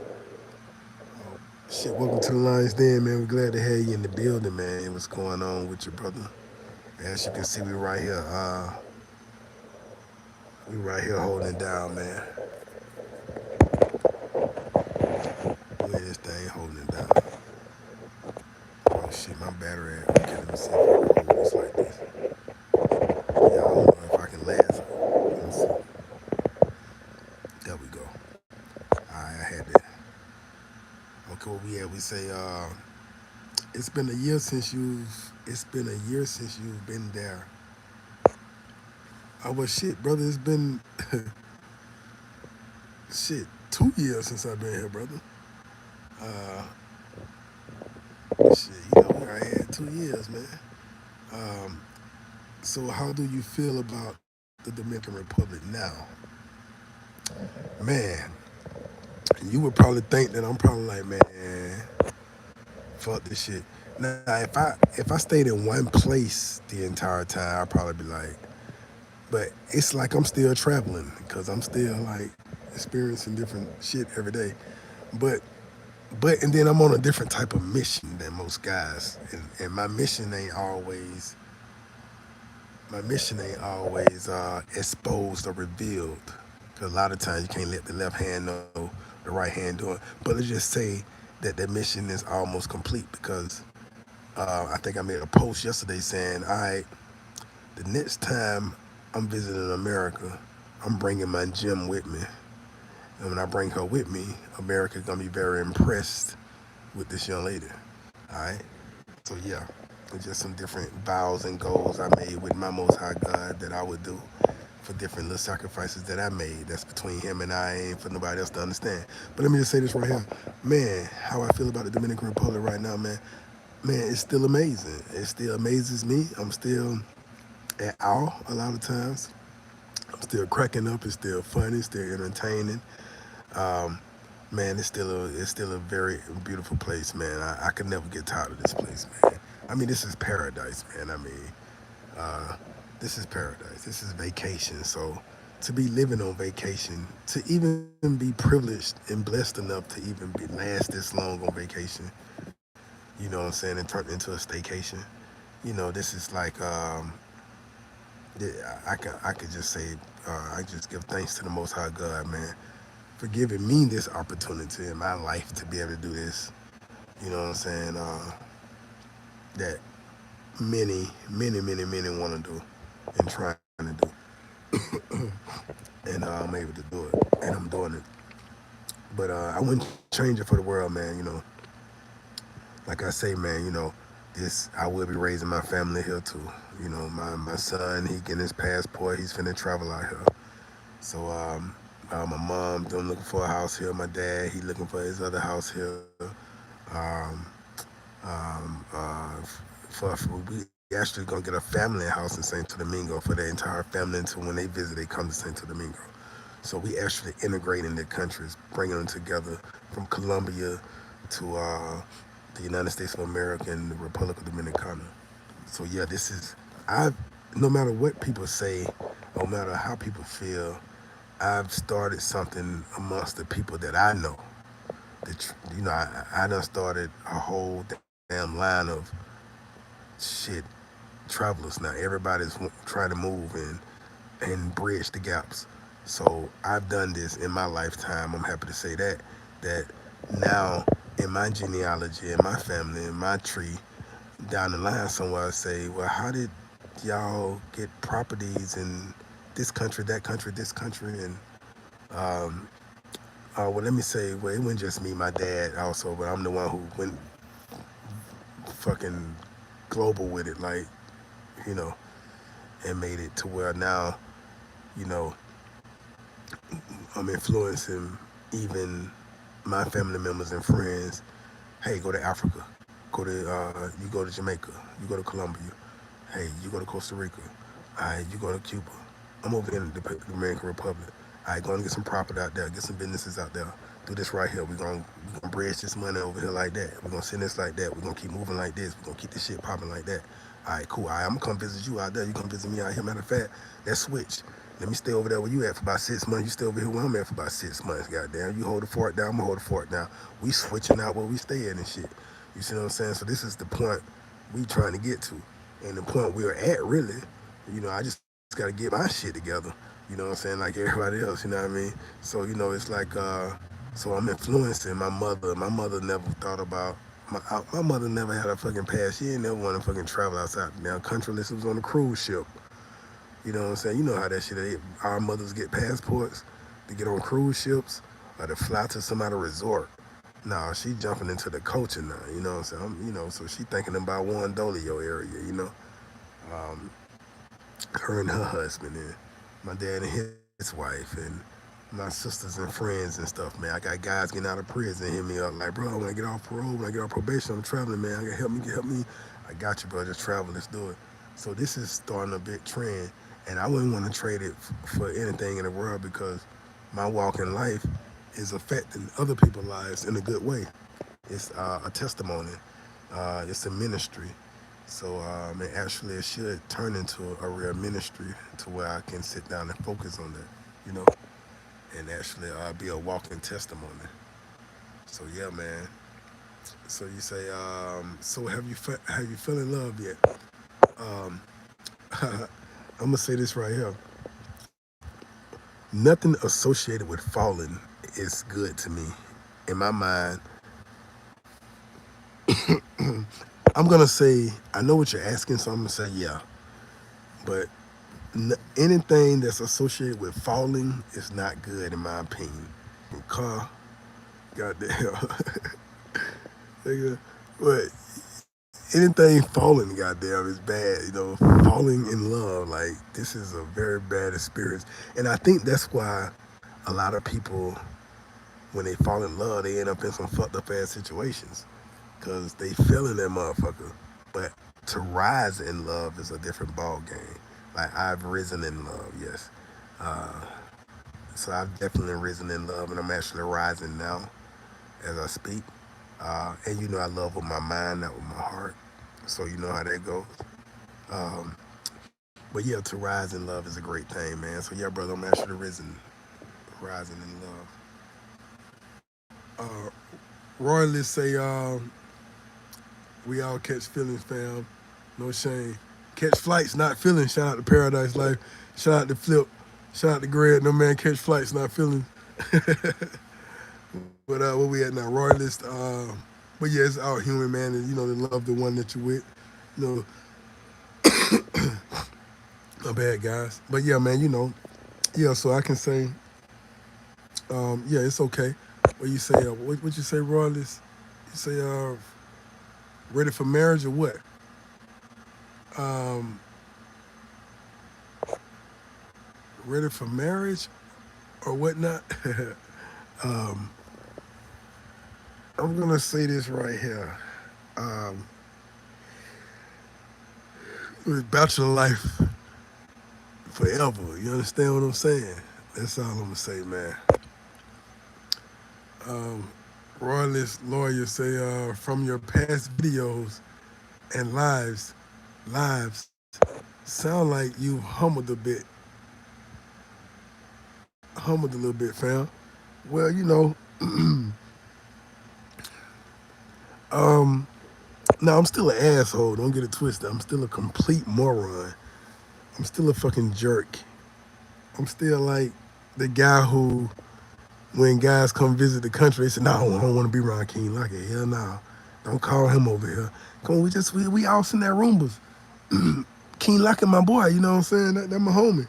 Shit, welcome to the Lions Den, man. We're glad to have you in the building, man. What's going on with you, brother? As you can see, we right here. We right here holding it down, man. Look at this thing holding it down. Oh shit, my battery. Okay, let me see if I can hold this like this. Yeah, I don't know if I can last. Let me see. There we go. Alright, I had that. Okay, where we at? We say it's been a year since you've. It's been a year since you've been there. Oh well, shit, brother. It's been shit 2 years since I've been here, brother. Uh, shit, I had 2 years, man. Um, so how do you feel about the Dominican Republic now, man? You would probably think that I'm probably like, man, fuck this shit. Now, if I stayed in one place the entire time, I'd probably be like, but it's like I'm still traveling because I'm still like experiencing different shit every day. But and then I'm on a different type of mission than most guys, and my mission ain't always exposed or revealed. Because a lot of times you can't let the left hand know the right hand doing. But let's just say that that mission is almost complete because I think I made a post yesterday saying, all right, the next time I'm visiting America, I'm bringing my gym with me. And when I bring her with me, America's gonna be very impressed with this young lady. All right. So yeah, it's just some different vows and goals I made with my Most High God that I would do for different little sacrifices that I made. That's between him and I, ain't for nobody else to understand. But let me just say this right here, man. How I feel about the Dominican Republic right now, man, it's still amazing. It still amazes me. I'm still at awe a lot of times. I'm still cracking up. It's still funny. Still entertaining. Um, man, it's still a very beautiful place, man. I could never get tired of this place, man. I mean, this is paradise, man. I mean, uh, this is paradise. This is vacation. So to be living on vacation, to even be privileged and blessed enough to even be last this long on vacation, you know what I'm saying, and turn into a staycation. This is like I could just say I just give thanks to the Most High God, man, for giving me this opportunity in my life to be able to do this. You know what I'm saying? That many, many, many, many want to do and trying to do, and I'm able to do it, and I'm doing it. But I wouldn't change it for the world, man. Like I say, man. This I will be raising my family here too. My son, he getting his passport. He's finna travel out here. So my mom doing looking for a house here. My dad, he looking for his other house here. Um, we actually gonna get a family house in Santo Domingo for their entire family until when they visit, they come to Santo Domingo. So we actually integrating the countries, bringing them together from Colombia to the United States of America and the Republic of Dominicana. So yeah, this is I. No matter what people say, no matter how people feel, I've started something amongst the people that I know. I done started a whole damn line of shit travelers now. Everybody's trying to move and bridge the gaps. So I've done this in my lifetime. I'm happy to say that now in my genealogy, in my family, in my tree, down the line somewhere, I say, well, how did y'all get properties in this country, that country, this country, and um, well, let me say, well, it wasn't just me, my dad also, but I'm the one who went fucking global with it, like, you know, and made it to where now, you know, I'm influencing even my family members and friends. Hey, go to Africa. You go to Jamaica. You go to Colombia. Hey, you go to Costa Rica. All right, you go to Cuba. I'm over in the Dominican Republic. All right, go and get some property out there. Get some businesses out there. do this right here. We gonna bridge this money over here like that. We're gonna send this like that. We're gonna keep moving like this. We're gonna keep this shit popping like that. All right, cool. All right, I'm gonna come visit you out there. You come visit me out here. Matter of fact, let's switch. Let me stay over there where you at for about 6 months. You stay over here where I'm at for about 6 months. Goddamn, you hold the fort down. I'm gonna hold the fort down. We switching out where we stay at and shit. You see what I'm saying? So this is the point we trying to get to, and the point we're at really. I just gotta get my shit together. You know what I'm saying? Like everybody else. You know what I mean? So it's like so I'm influencing my mother. My mother never thought about. My mother never had a fucking past. She ain't never want to fucking travel outside the damn country unless it was on a cruise ship. You know what I'm saying? You know how that shit is. Our mothers get passports to get on cruise ships or to fly to some other resort. Nah, she jumping into the culture now. You know what I'm saying? So she thinking about one Dolio area. Um, her and her husband and my dad and his wife and my sisters and friends and stuff, man. I got guys getting out of prison hit me up like, bro, when I get off parole, when I get off probation, I'm traveling, man. I got help me. I got you, bro. Just travel. Let's do it. So this is starting a big trend, and I wouldn't want to trade it for anything in the world because my walk in life is affecting other people's lives in a good way. It's a testimony. It's a ministry. So it should turn into a real ministry to where I can sit down and focus on that, you know, and actually be a walking testimony. So yeah, man. So you say, so have you fell in love yet? Um, I'm gonna say this right here. Nothing associated with falling is good to me. In my mind, I'm gonna say I know what you're asking, so I'm gonna say yeah. But anything that's associated with falling is not good in my opinion. Car, goddamn, nigga. But anything falling, goddamn, is bad. Falling in love, like this is a very bad experience, and I think that's why a lot of people, when they fall in love, they end up in some fucked up ass situations because they feel in that motherfucker. But to rise in love is a different ball game. Like I've risen in love, yes. Uh, so I've definitely risen in love, and I'm actually rising now as I speak. And I love with my mind, not with my heart. So you know how that goes. Um, but yeah, to rise in love is a great thing, man. So yeah, brother, I'm actually rising in love. Royalists say, we all catch feelings, fam. No shame. Catch flights, not feelings. Shout out to Paradise Life. Shout out to Flip. Shout out to Greg. No man catch flights, not feelings. But where we at now? Royalist. But yeah, it's all human, man. And they love the one that you with. You know, my bad, guys. But yeah, man. Yeah. So I can say, yeah, it's okay. What you say? What you say, Royalist? You say, ready for marriage or what? Um, ready for marriage or whatnot? um, I'm gonna say this right here. Um, with bachelor life forever. You understand what I'm saying? That's all I'm gonna say, man. Um, Royalist lawyers say, from your past videos and lives sound like you humbled a little bit, fam. Well, um, now I'm still an asshole. Don't get it twisted. I'm still a complete moron. I'm still a fucking jerk. I'm still like the guy who, when guys come visit the country, they say, "No, I don't want to be around King Lockett. Hell no, don't call him over here. Come on, we all send that Roombas. King Lockett, my boy. You know what I'm saying? That my homie.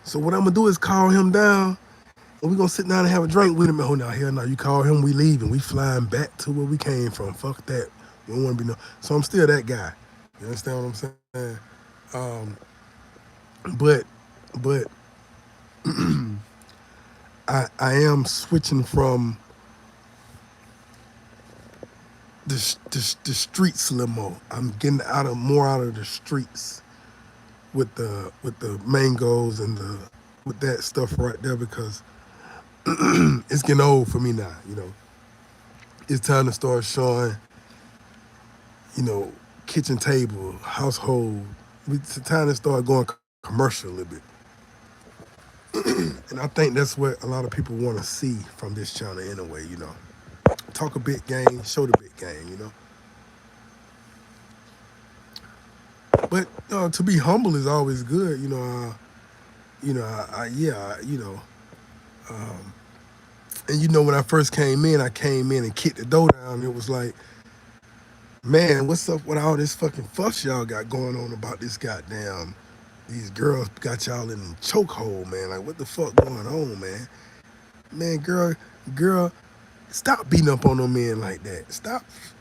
So what I'm gonna do is call him down, and we gonna sit down and have a drink with him. Oh no, hell no, you call him, we leaving. We flying back to where we came from. Fuck that. We don't want to be no. So I'm still that guy. You understand what I'm saying? Um, but but I am switching from the streets limo. I'm getting more out of the streets with the mangoes and the with that stuff right there because It's getting old for me now. It's time to start showing, you know, kitchen table, household. It's time to start going commercial a little bit. And I think that's what a lot of people want to see from this channel anyway. Talk a big game, show the big game. But to be humble is always good. And when I first came in, I came in and kicked the door down. It was like, man, what's up with all this fucking fuss y'all got going on about this goddamn? These girls got y'all in the chokehold, man. Like, what the fuck going on, man? Man, girl, stop beating up on them men like that.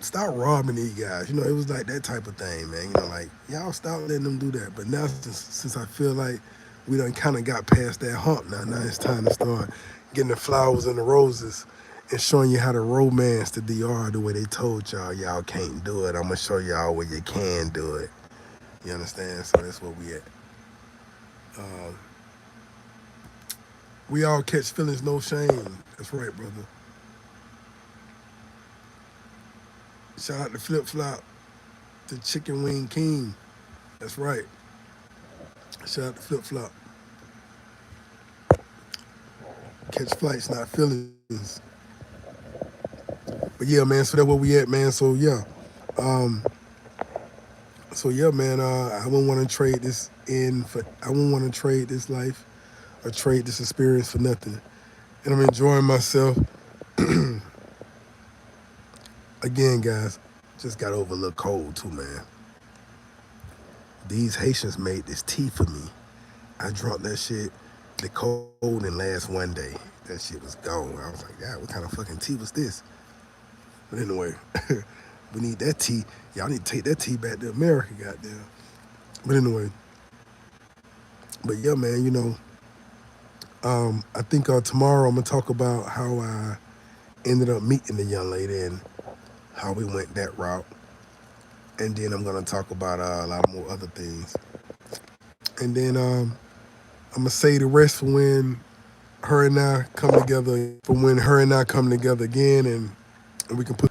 Stop robbing these guys. It was like that type of thing, man. Like, y'all stop letting them do that. But now, since I feel like we done kind of got past that hump now it's time to start getting the flowers and the roses and showing you how to romance the DR the way they told y'all can't do it. I'm going to show y'all where you can do it. You understand? So that's where we at. Um, we all catch feelings, no shame. That's right, brother. Shout out to Flip Flop, the Chicken Wing King. That's right. Shout out to Flip Flop. Catch flights, not feelings. But yeah, man. So that's where we at, man. So yeah. Um, man. I wouldn't want to trade this in for. I wouldn't want to trade this life or trade this experience for nothing. And I'm enjoying myself. Again, guys, just got over a little cold too, man. These Haitians made this tea for me. I drunk that shit. The cold and last one day. That shit was gone. I was like, God, what kind of fucking tea was this? But anyway, we need that tea. Y'all need to take that tea back to America, goddamn. But anyway, yeah, man, I think tomorrow I'm gonna talk about how I ended up meeting the young lady and how we went that route. And then I'm gonna talk about a lot more other things. And then I'm gonna say the rest for when her and I come together. For when her and I come together again, and we can put.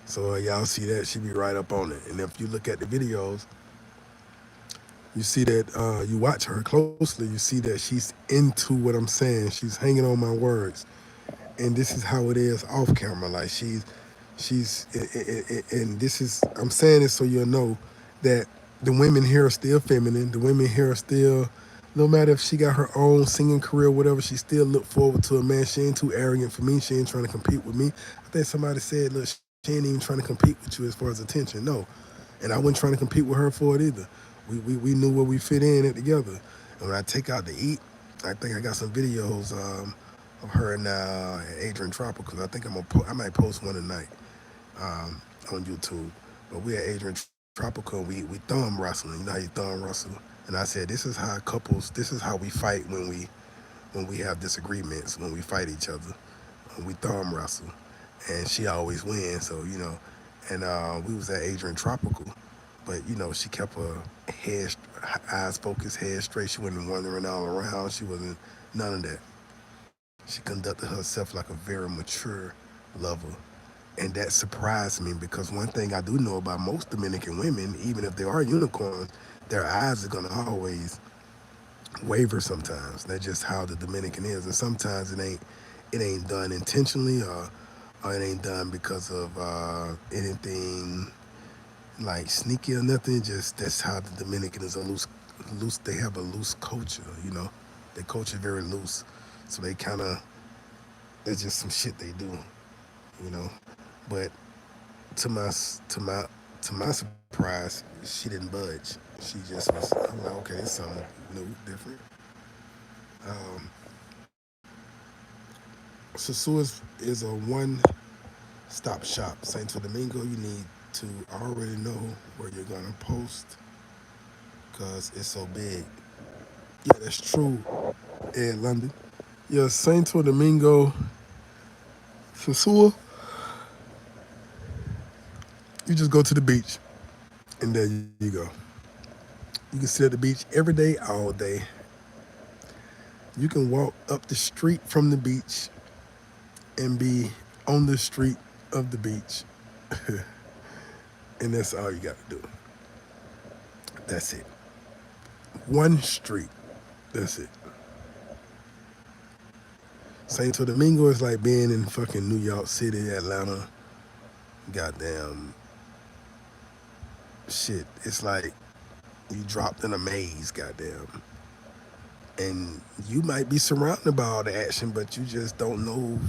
So y'all see that she be right up on it. And if you look at the videos, you see that you watch her closely. You see that she's into what I'm saying. She's hanging on my words. And this is how it is off camera. Like and this is, I'm saying this so you'll know that the women here are still feminine. The women here are still, no matter if she got her own singing career or whatever, she still look forward to a man. She ain't too arrogant for me. She ain't trying to compete with me. I think somebody said, look, she ain't even trying to compete with you as far as attention. No. And I wasn't trying to compete with her for it either. We knew where we fit in it together. And when I take out to eat, I think I got some videos of her and Adrian Tropical. I think I might post one tonight on YouTube. But we had Adrian Tropical. We thumb wrestling. You know how you thumb wrestle. And I said, this is how couples. This is how we fight when we have disagreements. When we fight each other, when we thumb wrestle. And she always wins. So and we was at Adrian Tropical. But she kept her eyes focused, head straight. She wasn't wandering all around. She wasn't none of that. She conducted herself like a very mature lover. And that surprised me because one thing I do know about most Dominican women, even if they are unicorns, their eyes are gonna always waver sometimes. That's just how the Dominican is. And sometimes it ain't done intentionally or it ain't done because of anything like sneaky or nothing. Just that's how the Dominican is a loose. They have a loose culture. Their culture very loose. So they kind of, that's just some shit they do. you know. But to my to my to my surprise, she didn't budge. She just was. I'm like, okay, it's something new, different. Um, Sasu is a one-stop shop. Santo Domingo, you need to already know where you're gonna post because it's so big. Yeah, that's true. In London, yeah, Santo Domingo, Sasua. You just go to the beach, and there you go. You can sit at the beach every day, all day. You can walk up the street from the beach and be on the street of the beach. And that's all you got to do. That's it. One street. That's it. Santo Domingo is like being in fucking New York City, Atlanta. Goddamn shit. It's like you dropped in a maze, goddamn. And you might be surrounded by all the action, but you just don't know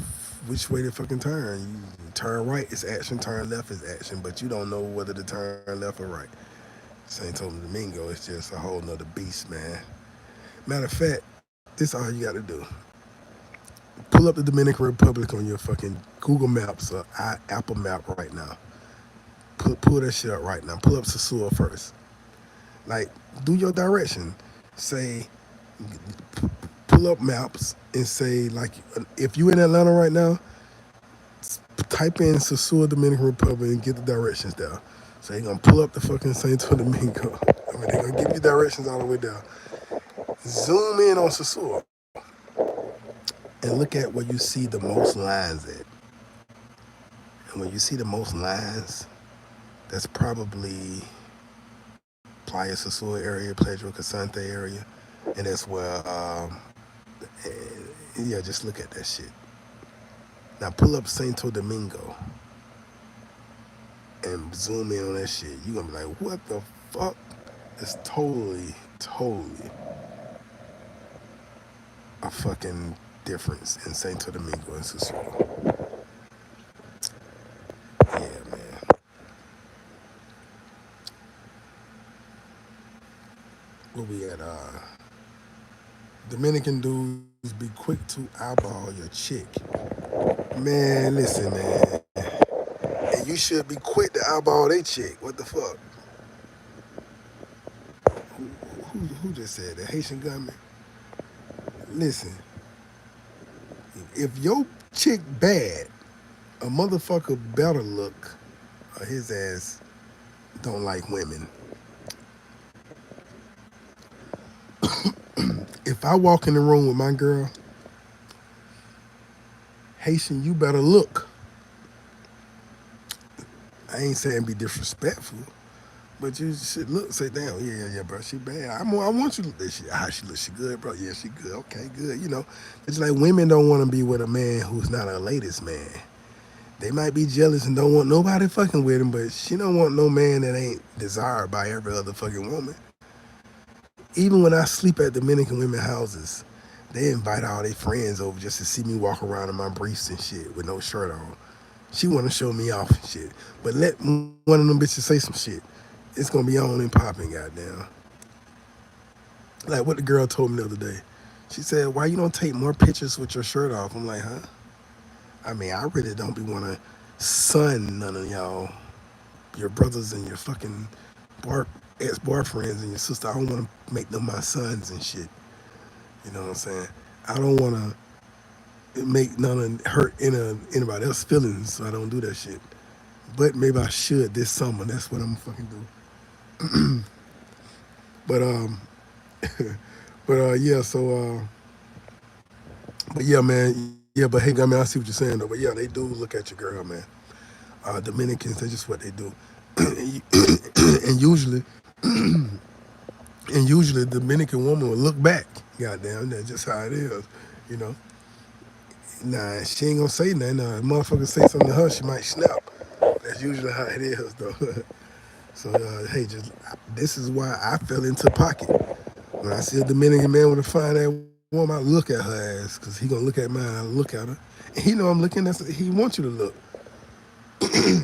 which way to fucking turn. You turn right, it's action. Turn left, is action. But you don't know whether to turn left or right. Santo Domingo is just a whole nother beast, man. Matter of fact, this all you got to do. Pull up the Dominican Republic on your fucking Google Maps or Apple Map right now. Pull that shit up right now. Pull up Sasua first. Like, do your direction. Say, pull up maps and say, like, if you in Atlanta right now, type in Sasua, Dominican Republic, and get the directions there. So you're gonna pull up the fucking Santo Domingo. I mean, they're gonna give you directions all the way there. Zoom in on Sasua and look at where you see the most lines at. And when you see the most lines, that's probably Playa Sasua area, Pedro Casante area, and that's where, yeah, just look at that shit. Now pull up Santo Domingo and zoom in on that shit. You're gonna be like, what the fuck? It's totally a fucking difference in Santo Domingo and Sasua. Yeah, man. Where we at? Dominican dudes be quick to eyeball your chick. Man, listen, man. And you should be quick to eyeball they chick. What the fuck? Who just said that? Haitian gunman? Listen, if your chick bad, a motherfucker better look or his ass don't like women. If I walk in the room with my girl, Haitian, you better look. I ain't saying be disrespectful, but you should look. Say, damn, yeah, bro, she bad. I want you to look that shit. How she look? She good, bro? Yeah, she good. Okay, good. You know, it's like women don't want to be with a man who's not a latest man. They might be jealous and don't want nobody fucking with him, but she don't want no man that ain't desired by every other fucking woman. Even when I sleep at Dominican women houses, they invite all their friends over just to see me walk around in my briefs and shit with no shirt on. She want to show me off and shit. But let one of them bitches say some shit. It's going to be on and popping, goddamn. Like what the girl told me the other day. She said, why you don't take more pictures with your shirt off? I'm like, huh? I mean, I really don't be want to sun none of y'all, your brothers and your fucking ex-boyfriends and your sister. I don't want to make them my sons and shit. You know what I'm saying? I don't want to make none of hurt anybody else's feelings, so I don't do that shit. But maybe I should this summer. That's what I'm fucking do. But yeah. So but yeah, man. Yeah, but hey, I mean, I see what you're saying though. But yeah, they do look at your girl, man. Dominicans, that's just what they do. and usually, the Dominican woman will look back. Goddamn, that's just how it is, you know. Nah, she ain't gonna say nothing. Motherfucker say something to her, she might snap. That's usually how it is, though. So, hey, just this is why I fell into pocket. When I see a Dominican man with a fine ass woman, I look at her ass, because he gonna look at mine, I look at her. And he know I'm looking, he wants you to look.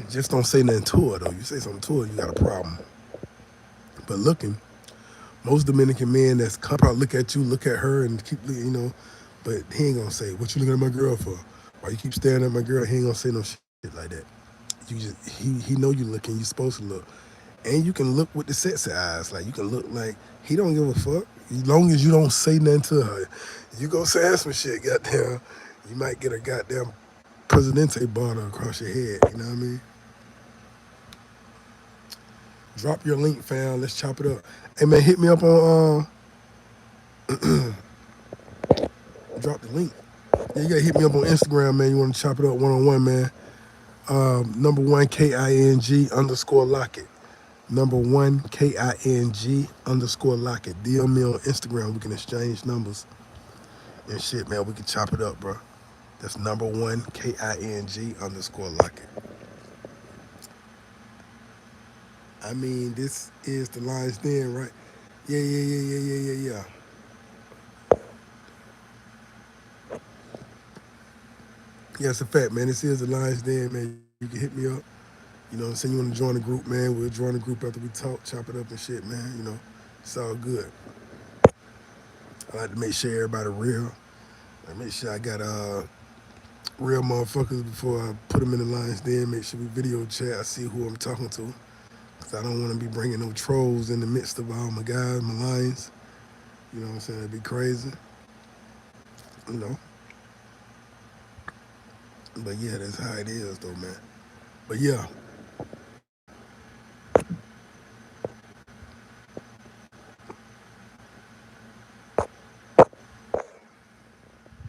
Just don't say nothing to her, though. You say something to her, you got a problem. But looking, most Dominican men that's probably look at you, look at her, and keep, you know, but he ain't gonna say, what you looking at my girl for? Why you keep staring at my girl? He ain't gonna say no shit like that. You just, he know you looking, you supposed to look. And you can look with the sexy eyes. Like, you can look like he don't give a fuck. As long as you don't say nothing to her. You go say some shit, goddamn, you might get a goddamn Presidente bar across your head, you know what I mean? Drop your link, fam. Let's chop it up. Hey, man, hit me up on, drop the link. Yeah, you gotta hit me up on Instagram, man. You wanna chop it up one on one, man. Number one KING underscore Lockett. Number one KING underscore Lockett. DM me on Instagram. We can exchange numbers and shit, man. We can chop it up, bro. That's number one KING underscore Lockett. I mean, this is the Lions Den, right? Yeah, yeah, yeah, yeah, yeah, yeah, yeah. Yeah, it's a fact, man. This is the Lions Den, man. You can hit me up. You know what I'm saying? You want to join the group, man? We'll join the group after we talk, chop it up and shit, man. You know, it's all good. I like to make sure everybody real. I make sure I got real motherfuckers before I put them in the Lions Den. Make sure we video chat. I see who I'm talking to. Because I don't want to be bringing no trolls in the midst of all my guys, my Lions. You know what I'm saying? It'd be crazy. You know? But yeah, that's how it is, though, man. But yeah,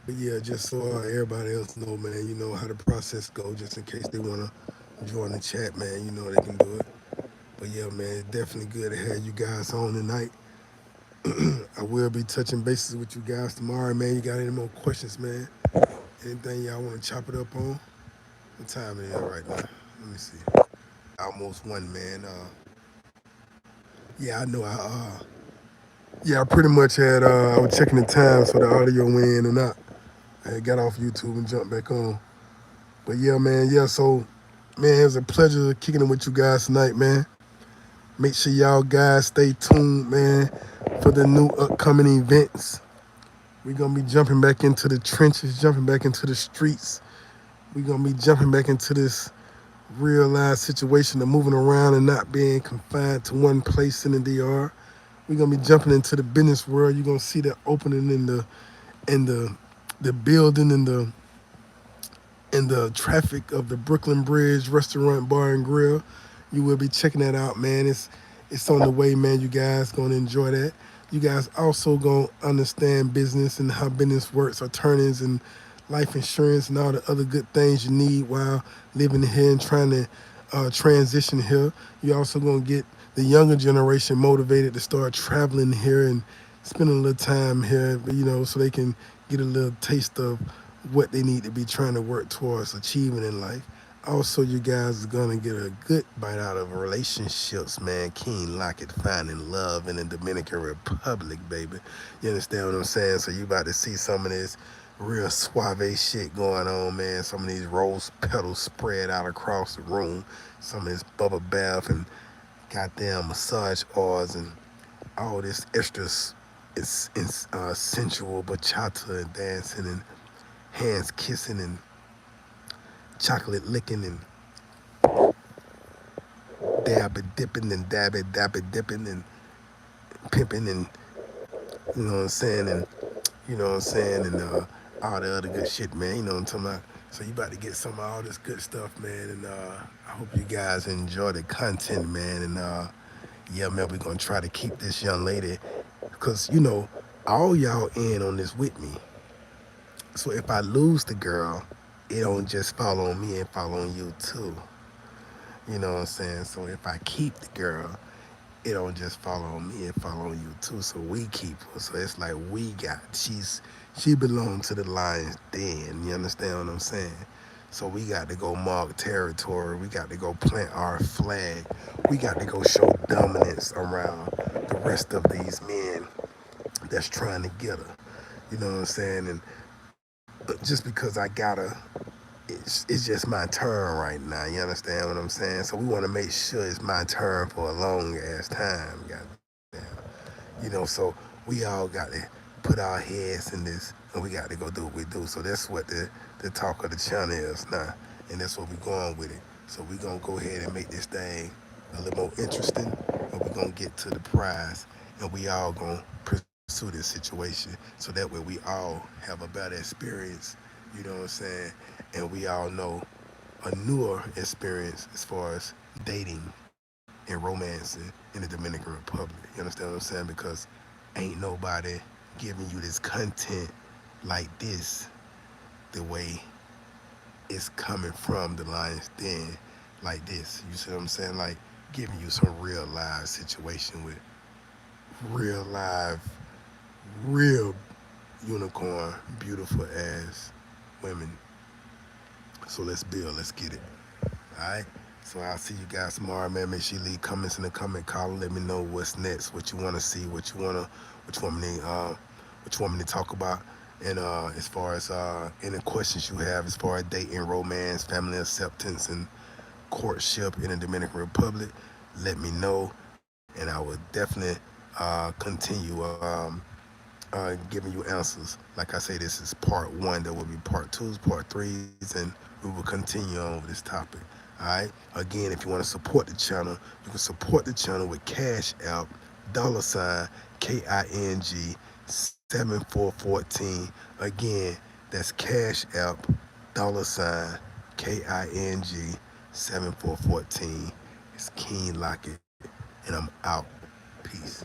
but yeah, just so everybody else know, man, you know how the process go, just in case they want to join the chat, man, you know they can do it. But yeah, man, it's definitely good to have you guys on tonight. I will be touching bases with you guys tomorrow, man. You got any more questions, man? Anything y'all want to chop it up on? What time it is right now? Let me see. Almost one, man. Yeah, I know. Yeah, I pretty much had. I was checking the time so the audio went in and out. I had got off YouTube and jumped back on. But yeah, man. Yeah, so man, it was a pleasure kicking it with you guys tonight, man. Make sure y'all guys stay tuned, man, for the new upcoming events. We're gonna be jumping back into the trenches, jumping back into the streets. We're gonna be jumping back into this real life situation of moving around and not being confined to one place in the DR. We're gonna be jumping into the business world. You're gonna see the opening in the building in the traffic of the Brooklyn Bridge Restaurant Bar and Grill. You will be checking that out, man. It's on the way, man. You guys gonna enjoy that. You guys also gonna understand business and how business works, attorneys and life insurance and all the other good things you need while living here and trying to transition here. You also gonna get the younger generation motivated to start traveling here and spending a little time here, you know, so they can get a little taste of what they need to be trying to work towards achieving in life. Also, you guys are gonna get a good bite out of relationships, man. King Lockett finding love in the Dominican Republic, baby. You understand what I'm saying? So you about to see some of this real suave shit going on, man. Some of these rose petals spread out across the room. Some of this bubble bath and goddamn massage oils and all this extra sensual bachata and dancing and hands kissing and chocolate licking and dab it dipping and dab it dipping and pimping and you know what I'm saying and you know what I'm saying and all the other good shit, man. You know what I'm talking about. So you about to get some of all this good stuff, man. And I hope you guys enjoy the content, man. And yeah, man, we're gonna try to keep this young lady, cause you know all y'all in on this with me. So if I lose the girl, it don't just fall on me and fall on you too. You know what I'm saying? So if I keep the girl, it don't just fall on me, it fall on you too. So we keep her. So it's like we got she belongs to the Lions Den. You understand what I'm saying? So we got to go mark territory. We got to go plant our flag. We got to go show dominance around the rest of these men that's trying to get her. You know what I'm saying? And just because I got her, it's just my turn right now. You understand what I'm saying? So we want to make sure it's my turn for a long ass time. Goddamn. You know, so we all got to put our heads in this and we got to go do what we do. So that's what the talk of the channel is now. And that's what we're going with it. So we're going to go ahead and make this thing a little more interesting and we're going to get to the prize and we all going to pursue this situation so that way we all have a better experience. You know what I'm saying? And we all know a newer experience as far as dating and romancing in the Dominican Republic. You understand what I'm saying? Because ain't nobody giving you this content like this the way it's coming from the lion's den, like this. You see what I'm saying? Like giving you some real live situation with real live, real unicorn, beautiful ass women. So let's build. Let's get it. All right. So I'll see you guys tomorrow, man. Make sure you leave comments in the comment column. Let me know what's next, what you want to see, what you want me to talk about. And as far as any questions you have, as far as dating, romance, family acceptance, and courtship in the Dominican Republic, let me know, and I will definitely continue giving you answers. Like I say, this is part one. There will be part twos, part threes, and we will continue on with this topic. All right. Again, if you want to support the channel, you can support the channel with Cash App, $ KING 7414. Again, that's Cash App, $KING 7414. It's King Lockett, and I'm out. Peace.